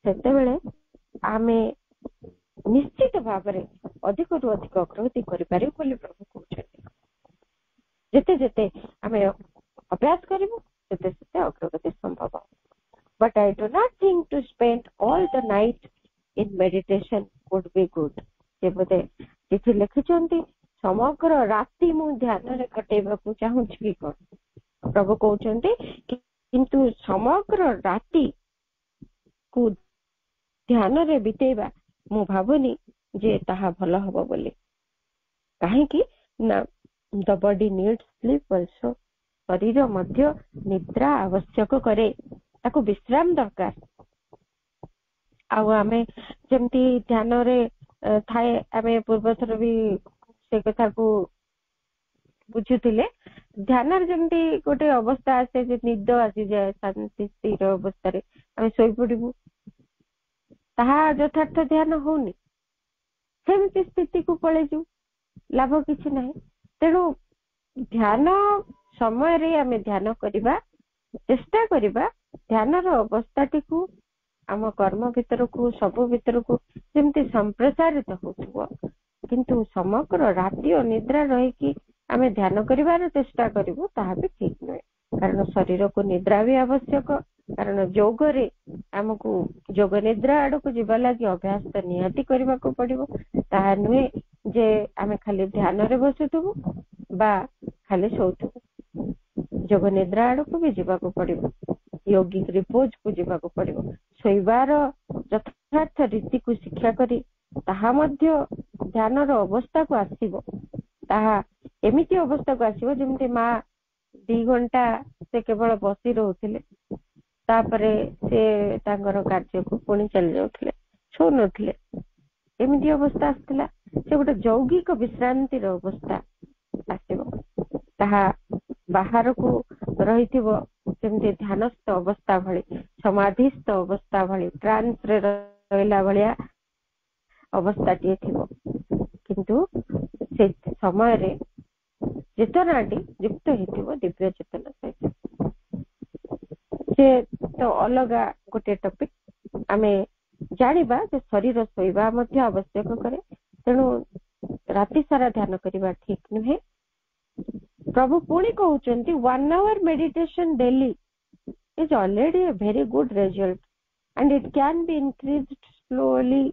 ସେତେବେଳେ ଆମେ ନିଶ୍ଚିତ ଭାବରେ ଅଧିକରୁ ଅଧିକ ଅଗ୍ରଗତି କରିପାରିବୁ ବୋଲି ପ୍ରଭୁ କହୁଛନ୍ତି। ଯେତେ ଯେତେ ଆମେ ଅଭ୍ୟାସ କରିବୁ ସେତେ ସେତେ ଅଗ୍ରଗତି ସମ୍ଭବ। But I do not think to spend all the night in meditation would be good. ସେ ବୋଧେ କିଛି ଲେଖିଛନ୍ତି ସମଗ୍ର ରାତି ମୁଁ ଧ୍ୟାନରେ କଟେଇବାକୁ ଚାହୁଁଛି କି କଣ। ପ୍ରଭୁ କହୁଛନ୍ତି କିନ୍ତୁ ସମଗ୍ର ରାତିକୁ ଧ୍ୟାନରେ ବିତେଇବା ମୁଁ ଭାବୁନି ଯେ ତାହା ଭଲ ହବ ବୋଲି। କାହିଁକି ନା the body needs sleep also. ଶରୀର ମଧ୍ୟ ନିଦ୍ରା ଆବଶ୍ୟକ କରେ, ତାକୁ ବିଶ୍ରାମ ଦରକାର। ଆଉ ଆମେ ଯେମିତି ଧ୍ୟାନରେ ଥାଏ, ଆମେ ପୂର୍ବଥର ବି ସେ କଥାକୁ ବୁଝୁଥିଲେ, ଧ୍ୟାନରେ ଯେମିତି ଗୋଟେ ଅବସ୍ଥା ଆସେ ଯେ ନିଦ ଆସିଯାଏ, ଶାନ୍ତି ସ୍ଥିର ଅବସ୍ଥାରେ ଆମେ ଶୋଇପଡିବୁ, ତାହା ଯଥାର୍ଥ ଧ୍ୟାନ ହଉନି। ସେମିତି ସ୍ଥିତିକୁ ପଳେଇଯିବୁ, ଲାଭ କିଛି ନାହିଁ। ତେଣୁ ଧ୍ୟାନ ସମୟରେ ଆମେ ଧ୍ୟାନ କରିବା, ଚେଷ୍ଟା କରିବା ଧ୍ୟାନର ଅବସ୍ଥାଟିକୁ ଆମ କର୍ମ ଭିତରକୁ, ସବୁ ଭିତରକୁ ଯେମିତି ସମ୍ପ୍ରସାରିତ ହଉଥିବ। କିନ୍ତୁ ସମଗ୍ର ରାତି ଅନିଦ୍ରା ରହିକି ଆମେ ଧ୍ୟାନ କରିବାର ଚେଷ୍ଟା କରିବୁ, ତାହା ବି ଠିକ ନୁହେଁ। କାରଣ ଶରୀରକୁ ନିଦ୍ରା ବି ଆବଶ୍ୟକ। କାରଣ ଯୋଗରେ ଆମକୁ ଯୋଗ ନିଦ୍ରା ଆଡକୁ ଯିବା ଲାଗି ଅଭ୍ୟାସ ତ ନିହାତି କରିବାକୁ ପଡିବ। ତାହା ନୁହେଁ ଯେ ଆମେ ଖାଲି ଧ୍ୟାନରେ ବସୁଥିବୁ ବା ଖାଲି ଶୋଉଥିବୁ। ଯୋଗ ନିଦ୍ରା ଆଡକୁ ବି ଯିବାକୁ ପଡିବ, ୟୋଗିକ ରିପୋଜକୁ ଯିବାକୁ ପଡିବ। ଶୋଇବାର ଯଥାର୍ଥ ରୀତିକୁ ଶିକ୍ଷା କରି ତାହା ମଧ୍ୟ ଧ୍ୟାନର ଅବସ୍ଥାକୁ ଆସିବ। ତାହା ଏମିତି ଅବସ୍ଥାକୁ ଆସିବ ଯେମିତି ମା 2 ଘଣ୍ଟା ସେ କେବଳ ବସି ରହୁଥିଲେ, ତାପରେ ସେ ତାଙ୍କର କାର୍ଯ୍ୟକୁ ପୁଣି ଚାଲି ଯାଉଥିଲେ, ଶୋଉନଥିଲେ। ଏମିତି ଅବସ୍ଥା ଆସିଥିଲା। ସେ ଗୋଟେ ଯୌଗିକ ବିଶ୍ରାନ୍ତିର ଅବସ୍ଥା ଆସିବ। ତାହା ବାହାରକୁ ରହିଥିବ ଯେମିତି ଧ୍ୟାନସ୍ଥ ଅବସ୍ଥା ଭଳି, ସମାଧିସ୍ଥ ଅବସ୍ଥା ଭଳି, ଟ୍ରାନ୍ସରେ ରହିଲା ଭଳିଆ ଅବସ୍ଥାଟିଏ ଥିବ। କିନ୍ତୁ ସେ ସମୟରେ ଚେତନାଟି ଯୁକ୍ତ ହେଇଥିବ ଦିବ୍ୟ ଚେତନା ସହିତ। ସେ ତ ଅଲଗା ଗୋଟେ ଟପିକ। ଆମେ ଜାଣିବା ଯେ ଶରୀର ଶୋଇବା ମଧ୍ୟ ଆବଶ୍ୟକ କରେ, ତେଣୁ ରାତି ସାରା ଧ୍ୟାନ କରିବା ଠିକ ନୁହେଁ। ପ୍ରଭୁ ପୁଣି କହୁଛନ୍ତି 1 hour meditation daily is already a very good result and it can be increased slowly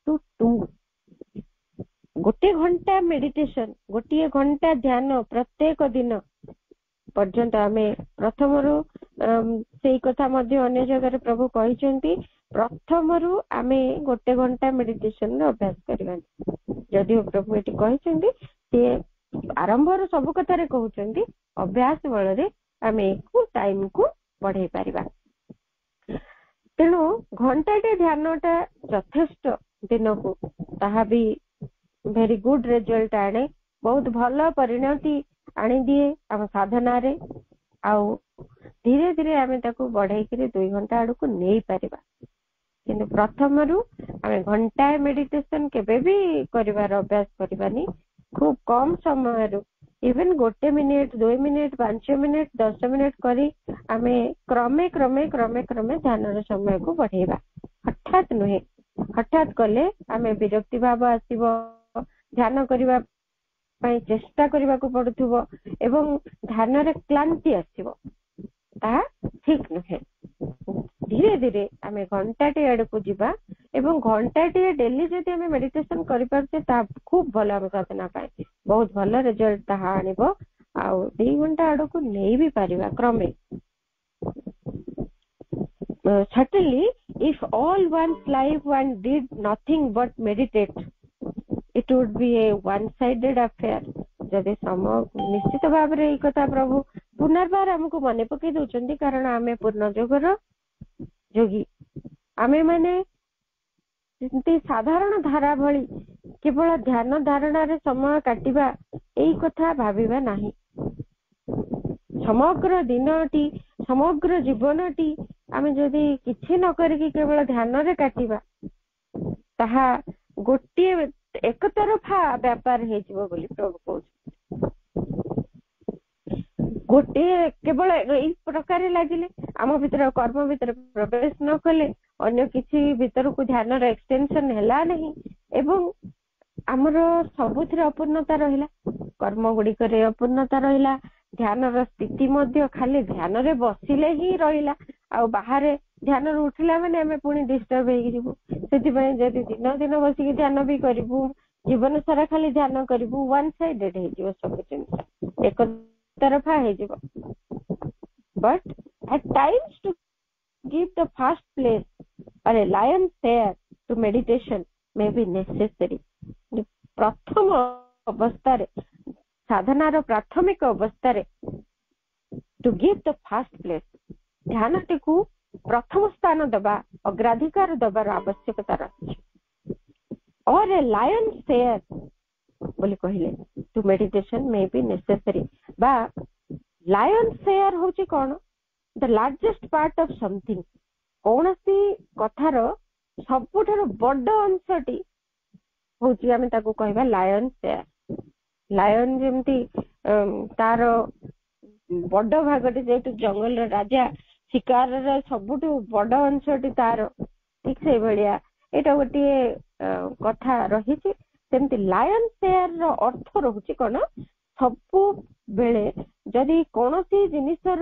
to 2. 1 ଘଣ୍ଟା ମେଡିଟେସନ, 1 ଘଣ୍ଟା ଧ୍ୟାନ ପ୍ରତ୍ୟେକ ଦିନ ପର୍ଯ୍ୟନ୍ତ ଆମେ ପ୍ରଥମରୁ ସେଇ କଥା ମଧ୍ୟ ଅନ୍ୟ ଜାଗାରେ ପ୍ରଭୁ କହିଛନ୍ତି, ପ୍ରଥମରୁ ଆମେ 1 ଘଣ୍ଟା ମେଡିଟେସନର ଅଭ୍ୟାସ କରିବାନି। ଯଦିଓ ପ୍ରଭୁ ଏଠି କହିଛନ୍ତି, ସେ ଆରମ୍ଭରୁ ସବୁ କଥାରେ କହୁଛନ୍ତି ଅଭ୍ୟାସ ବଳରେ ଆମେ ଟାଇମକୁ ବଢେଇ ପାରିବା। ତେଣୁ ଘଣ୍ଟାଟେ ଧ୍ୟାନଟା ଯଥେଷ୍ଟ ଦିନକୁ, ତାହା ବି ଭେରି ଗୁଡ ରେଜଲ୍ଟ ଆଣେ, ବହୁତ ଭଲ ପରିଣତି ଆଣିଦିଏ ଆମ ସାଧନାରେ। ଆଉ ଧୀରେ ଧୀରେ ଆମେ ତାକୁ ବଢେଇକିରି 2 ଘଣ୍ଟା ଆଡକୁ ନେଇପାରିବା। କିନ୍ତୁ ପ୍ରଥମରୁ ଆମେ ଘଣ୍ଟାଏ ମେଡିଟେସନ କେବେ ବି କରିବାର ଅଭ୍ୟାସ କରିବାନି। ଖୁବ କମ ସମୟରୁ, even 1 minute, 2 minute, 5 minute, 10 minute କରି ଆମେ କ୍ରମେ କ୍ରମେ କ୍ରମେ କ୍ରମେ ଧ୍ୟାନର ସମୟକୁ ବଢେଇବା। ହଠାତ୍ ନୁହେଁ। ହଠାତ୍ କଲେ ଆମେ ବିରକ୍ତି ଭାବ ଆସିବ, ଧ୍ୟାନ କରିବା ପାଇଁ ଚେଷ୍ଟା କରିବାକୁ ପଡୁଥିବ ଏବଂ ଧ୍ୟାନରେ କ୍ଳାନ୍ତି ଆସିବ। ତାହା ଠିକ ନୁହେଁ। ଧୀରେ ଧୀରେ ଆମେ ଘଣ୍ଟାଟେ ଆଡକୁ ଯିବା, ଏବଂ ଘंटाटिए डेली जदि आम मेडिटेशन कर खूब भल आम साधना पाए बहुत भल रिजल्ट ताहा आनिबो आउ 2 घंटा आड़ को नहीं भी पारिबा क्रमे certainly if all one's life one did nothing but meditate it would be a one sided affair जदि सम निश्चित भाव रे कथा प्रभु पुनर्बार हमको मन पकई दउचंदी कारण आमे पूर्ण जोगर जोगी आमे माने साधारण धारा भली केवल ध्यान धारणा रे समय काटिबा एई कथा भाबिबा नाही समग्र दिनटी समग्र जीवनटी आमे जदि किछि न करिकि केवल ध्यान रे काटिबा ताहा गोटे एक तरफा व्यापार हे जीवो बोली प्रभु कहउछ गोटे केवल एई प्रकार लागिले आम भीतर कर्म भीतर प्रवेश न कले अन्य किछि भीतर को ध्यान रे एक्सटेंशन हैला नहीं एवं आमर सबुथिर अपूर्णता रहिला कर्म गुडी करे अपूर्णता रहिला ध्यान रो स्थिति मध्य खाली ध्यान रे बसिले ही रहिला आ बाहर ध्यान रो उठिला माने हमें पुनी डिस्टर्ब हे जिवु सेति पय जदि दिन दिन बसी के ध्यान भी करिवु जीवन सारा खाली ध्यान करिवु वन साइडेड हे जिवो सब चिंता एक तरफा हे जिवो but at times to give the first place or a lion share to meditation may be necessary प्रथम अवस्था रे साधनार प्राथमिक अवस्था रे to give the first place ध्यान टिकु प्रथम स्थान दबा अग्राधिकार दबार आवश्यकता रही और ए लायन शेयर बोली कहले to meditation may be necessary बा लायन शेयर होची कोन the largest part of something कोनसी कथार सबुठार बड़ अंशटी होची आमे ताको कहबा लायन शेयर लायन जेमती तार बड़ भागटी जेतु जंगल राजा शिकार रे सबुठु बड़ अंशटी तार ठीक से भलिया एटा गोटे कथा रहिछि सेमती लायन शेयर रो अर्थ रहुछि कोन सबु बेले जदि कोनोसी जिनिसर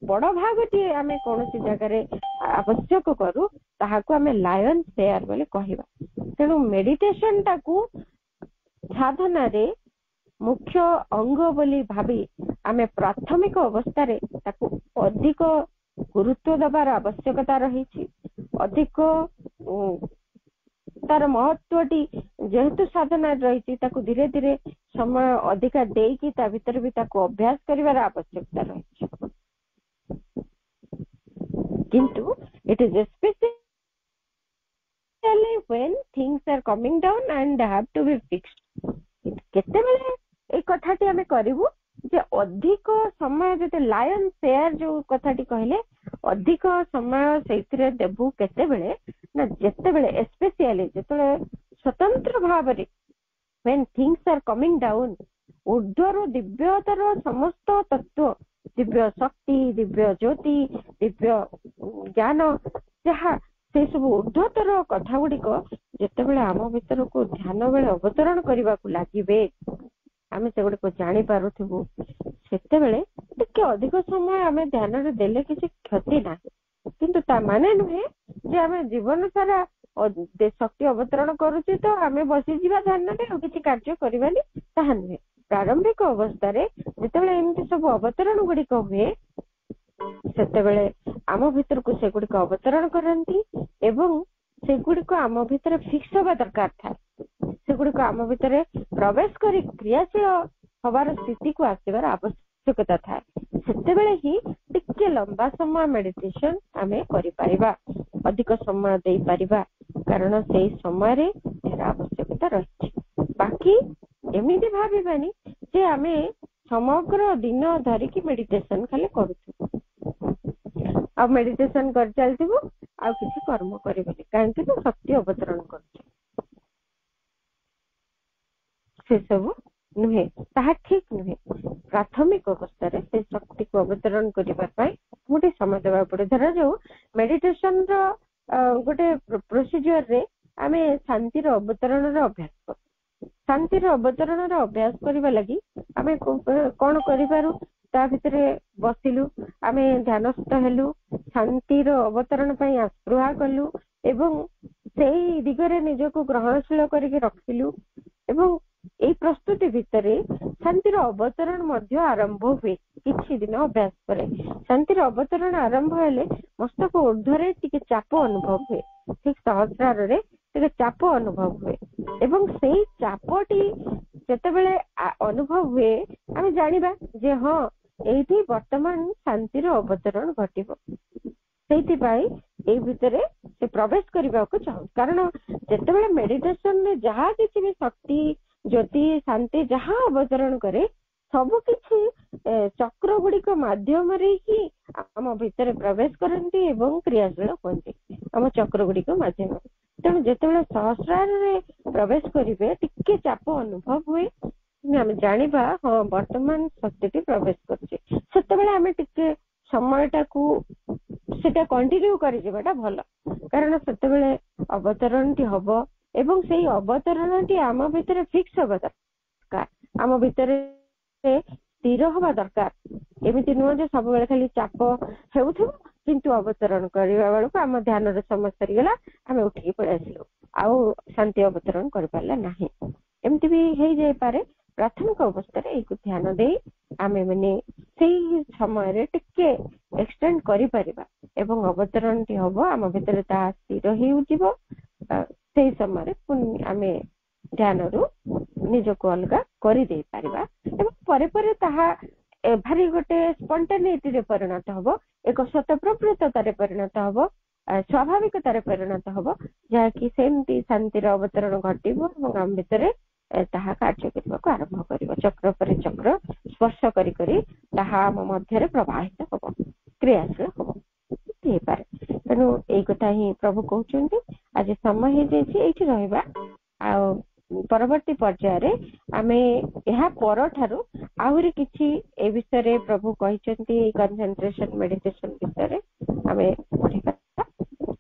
बड़ भागटी आमे कोनोसी जगह रे आवश्यक करू ताहाको आमे लायन शेयर बोले कहिबा तेनु मेडिटेशन टाकू साधना रे मुख्य अंग बोली भाबी आमे प्राथमिक अवस्था रे ताकू अधिक गुरुत्व दबार आवश्यकता रही अधिक तार महत्वटी जेहेतु साधना रही धीरे धीरे समय अधिका देकी ता भीतर भी ताको अभ्यास करिवार आवश्यकता रही किंतु it is specially when things are coming down and have to be fixed केते बेले ए कथाटी हमें करिवु जे अधिक समय जते लायन शेयर जो कथाटी कहले अधिक समय सेतिरे देबु केते बेले ना जेते बेले स्पेशली जेते स्वतंत्र भाव रे when things are coming down ऊर्ध्वर दिव्यतर समस्त तत्व दिव्य शक्ति दिव्य ज्योति दिव्य ज्ञान जहा से सब ऊर्ध्वतर कथा गुड़िक जिते बेले आम भीतर को ध्यान बेले अवतरण करने को लगे आम से गुड़िक जानी पारुथिबु सेते बेले टिके अधिक समय आम ध्यान रे देले किसी क्षति ना किंतु ता माने नुहे जे आम जीवन सारा शक्ति अवतरण करूची तो आम बसी जीवा ध्यान रे किसी कार्य करबानी ताहा नुहे प्रारंभिक अवस्था रे जिते बेले एमती सब अवतरण गुड़िक हुए सेते बेले आम भीतर को से गुड़िक अवतरण करती एवं से गुड़िक आम भीतर फिक्स हवा दरकार था से गुड़िक आम भीतर प्रवेश कर क्रियाशील हबार स्थिति को आसबार आवश्यकता था सेते बेले ही टिके लंबा समय मेडिटेशन आमे करि परिबा अधिक समय दे परिबा कारण से समय रे एरा आवश्यकता रही बाकी एमिति भाबिबानी जे आमे समग्र दिन धरिकी मेडिटेशन खाली करूछु आ मेडिटेशन कर चलथिबो आ किसी कर्म करबेनी काहे तो शक्ति अवतरण करछ से सब नुहे ताहा ठीक नुहे प्राथमिक अवस्था रे से शक्ति को अवतरण करिबा पई मोटे समय देबा पड़े धरा जो मेडिटेशन रो गोटे प्रोसीजर रे आमे शांति रो अवतरण रो अभ्यास कर शांति रो अवतरण रो अभ्यास करिबा लागि आमे कोन करि पारू ता भितरे बसिलु आमे ध्यानस्थ हेलु शांति रो अवतरण पई आस्पृहा कलु एवं ସେଇ ଦିଗରେ ନିଜକୁ ଗ୍ରହଣଶୀଳ କରିକି ରଖିଲୁ ଏବଂ ଏଇ ପ୍ରସ୍ତୁତି ଭିତରେ ଶାନ୍ତିର ଅବତରଣ ମଧ୍ୟ ଆରମ୍ଭ ହୁଏ। କିଛି ଦିନ ଅଭ୍ୟାସ ପରେ ଶାନ୍ତିର ଅବତରଣ ଆରମ୍ଭ ହେଲେ ମସ୍ତକ ଉର୍ଦ୍ଧ୍ୱରେ ଟିକେ ଚାପ ଅନୁଭବ ହୁଏ, ଠିକ ସହସ୍ରାରରେ ଟିକେ ଚାପ ଅନୁଭବ ହୁଏ ଏବଂ ସେଇ ଚାପଟି ଯେତେବେଳେ ଅନୁଭବ ହୁଏ ଆମେ ଜାଣିବା ଯେ ହଁ ଏଇଠି ବର୍ତ୍ତମାନ ଶାନ୍ତିର ଅବତରଣ ଘଟିବ। ସେଇଥିପାଇଁ ଏଇ ଭିତରେ ସେ ପ୍ରବେଶ କରିବାକୁ ଚାହୁଁ, କାରଣ ଯେତେବେଳେ ମେଡିଟେସନରେ ଯାହା କିଛି ବି ଶକ୍ତି ଜ୍ୟୋତି ଶାନ୍ତି ଯାହା ଅବତରଣ କରେ ସବୁ କିଛି ଚକ୍ର ଗୁଡିକ ମାଧ୍ୟମରେ ହିଁ ଆମ ଭିତରେ ପ୍ରବେଶ କରନ୍ତି ଏବଂ କ୍ରିୟାଶୀଳ ହୁଅନ୍ତି ଆମ ଚକ୍ର ଗୁଡିକ ମାଧ୍ୟମରେ। ତେଣୁ ଯେତେବେଳେ ସହସ୍ରାରରେ ପ୍ରବେଶ କରିବେ ଟିକେ ଚାପ ଅନୁଭବ ହୁଏ, ଆମେ ଜାଣିବା ହଁ ବର୍ତ୍ତମାନ ଶକ୍ତିଟି ପ୍ରବେଶ କରୁଛି। ସେତେବେଳେ ଆମେ ଟିକେ ସମୟଟାକୁ ସେଟା କଣ୍ଟିନ୍ୟୁ କରିଯିବାଟା ଭଲ, କାରଣ ସେତେବେଳେ ଅବତରଣଟି ହବ ଏବଂ ସେଇ ଅବତରଣଟି ଆମ ଭିତରେ ଫିକ୍ସ ହବା ଦରକାର, ଆମ ଭିତରେ ସ୍ଥିର ହବା ଦରକାର। ଏମିତି ନୁହଁ ଯେ ସବୁବେଳେ ଖାଲି ଚାପ ହେଉଥିବ କିନ୍ତୁ ଅବତରଣ କରିବା ବେଳକୁ ଆମ ଧ୍ୟାନର ସମୟ ସରିଗଲା, ଆମେ ଉଠିକି ପଳେଇ ଆସିଲୁ, ଆଉ ଶାନ୍ତି ଅବତରଣ କରିପାରିଲା ନାହିଁ। ଏମିତି ବି ହେଇଯାଇପାରେ। ପ୍ରାଥମିକ ଅବସ୍ଥାରେ ଏଇକୁ ଧ୍ୟାନ ଦେଇ ଆମେ ମାନେ ସେଇ ସମୟରେ ଟିକେ ଏକ୍ସଟେଣ୍ଡ କରିପାରିବା ଏବଂ ଅବତରଣଟି ହବ, ଆମ ଭିତରେ ତାହା ସ୍ଥିର ହେଇଯିବ। ସେଇ ସମୟରେ ପୁଣି ଆମେ ଧ୍ୟାନରୁ ନିଜକୁ ଅଲଗା କରିଦେଇ ପାରିବା ଏବଂ ପରେ ପରେ ତାହା ଭାରି ଗୋଟେ ସ୍ପଣ୍ଟାନିଟିରେ ପରିଣତ ହବ, ଏକ ସ୍ୱତଃପ୍ରବୃତ୍ତତାରେ ପରିଣତ ହବ, ସ୍ୱାଭାବିକତାରେ ପରିଣତ ହବ, ଯାହାକି ସେମିତି ଶାନ୍ତିର ଅବତରଣ ଘଟିବ ଏବଂ ଆମ ଭିତରେ ତାହା କାର୍ଯ୍ୟ କରିବାକୁ ଆରମ୍ଭ କରିବ। ଚକ୍ର ପରେ ଚକ୍ର ସ୍ପର୍ଶ କରି କରି ତାହା ଆମ ମଧ୍ୟରେ ପ୍ରବାହିତ ହବ, କ୍ରିୟାଶୀଳ ହବ, ହେଇପାରେ। ତେଣୁ ଏଇ କଥା ହିଁ ପ୍ରଭୁ କହୁଛନ୍ତି। ଆଜି ସମୟ ହେଇଯାଇଛି ଏଇଠି ରହିବା, ଆଉ ପରବର୍ତ୍ତୀ ପର୍ଯ୍ୟାୟରେ ଆମେ ଏହା ପରଠାରୁ ଆହୁରି କିଛି ଏ ବିଷୟରେ ପ୍ରଭୁ କହିଛନ୍ତି, କନସେନ୍ଟ୍ରେସନ ମେଡିଟେସନ ବିଷୟରେ ଆମେ ପଢିବା।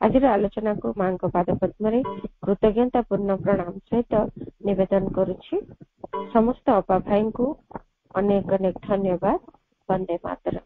ଆଜିର ଆଲୋଚନାକୁ ମାଙ୍କ ପାଦ ପଦ୍ମରେ କୃତଜ୍ଞତା ପୂର୍ଣ୍ଣ ପ୍ରଣାମ ସହିତ ନିବେଦନ କରୁଛି। ସମସ୍ତ ଅପା ଭାଇଙ୍କୁ ଅନେକ ଅନେକ ଧନ୍ୟବାଦ। ବନ୍ଦେ ମାତରମ୍।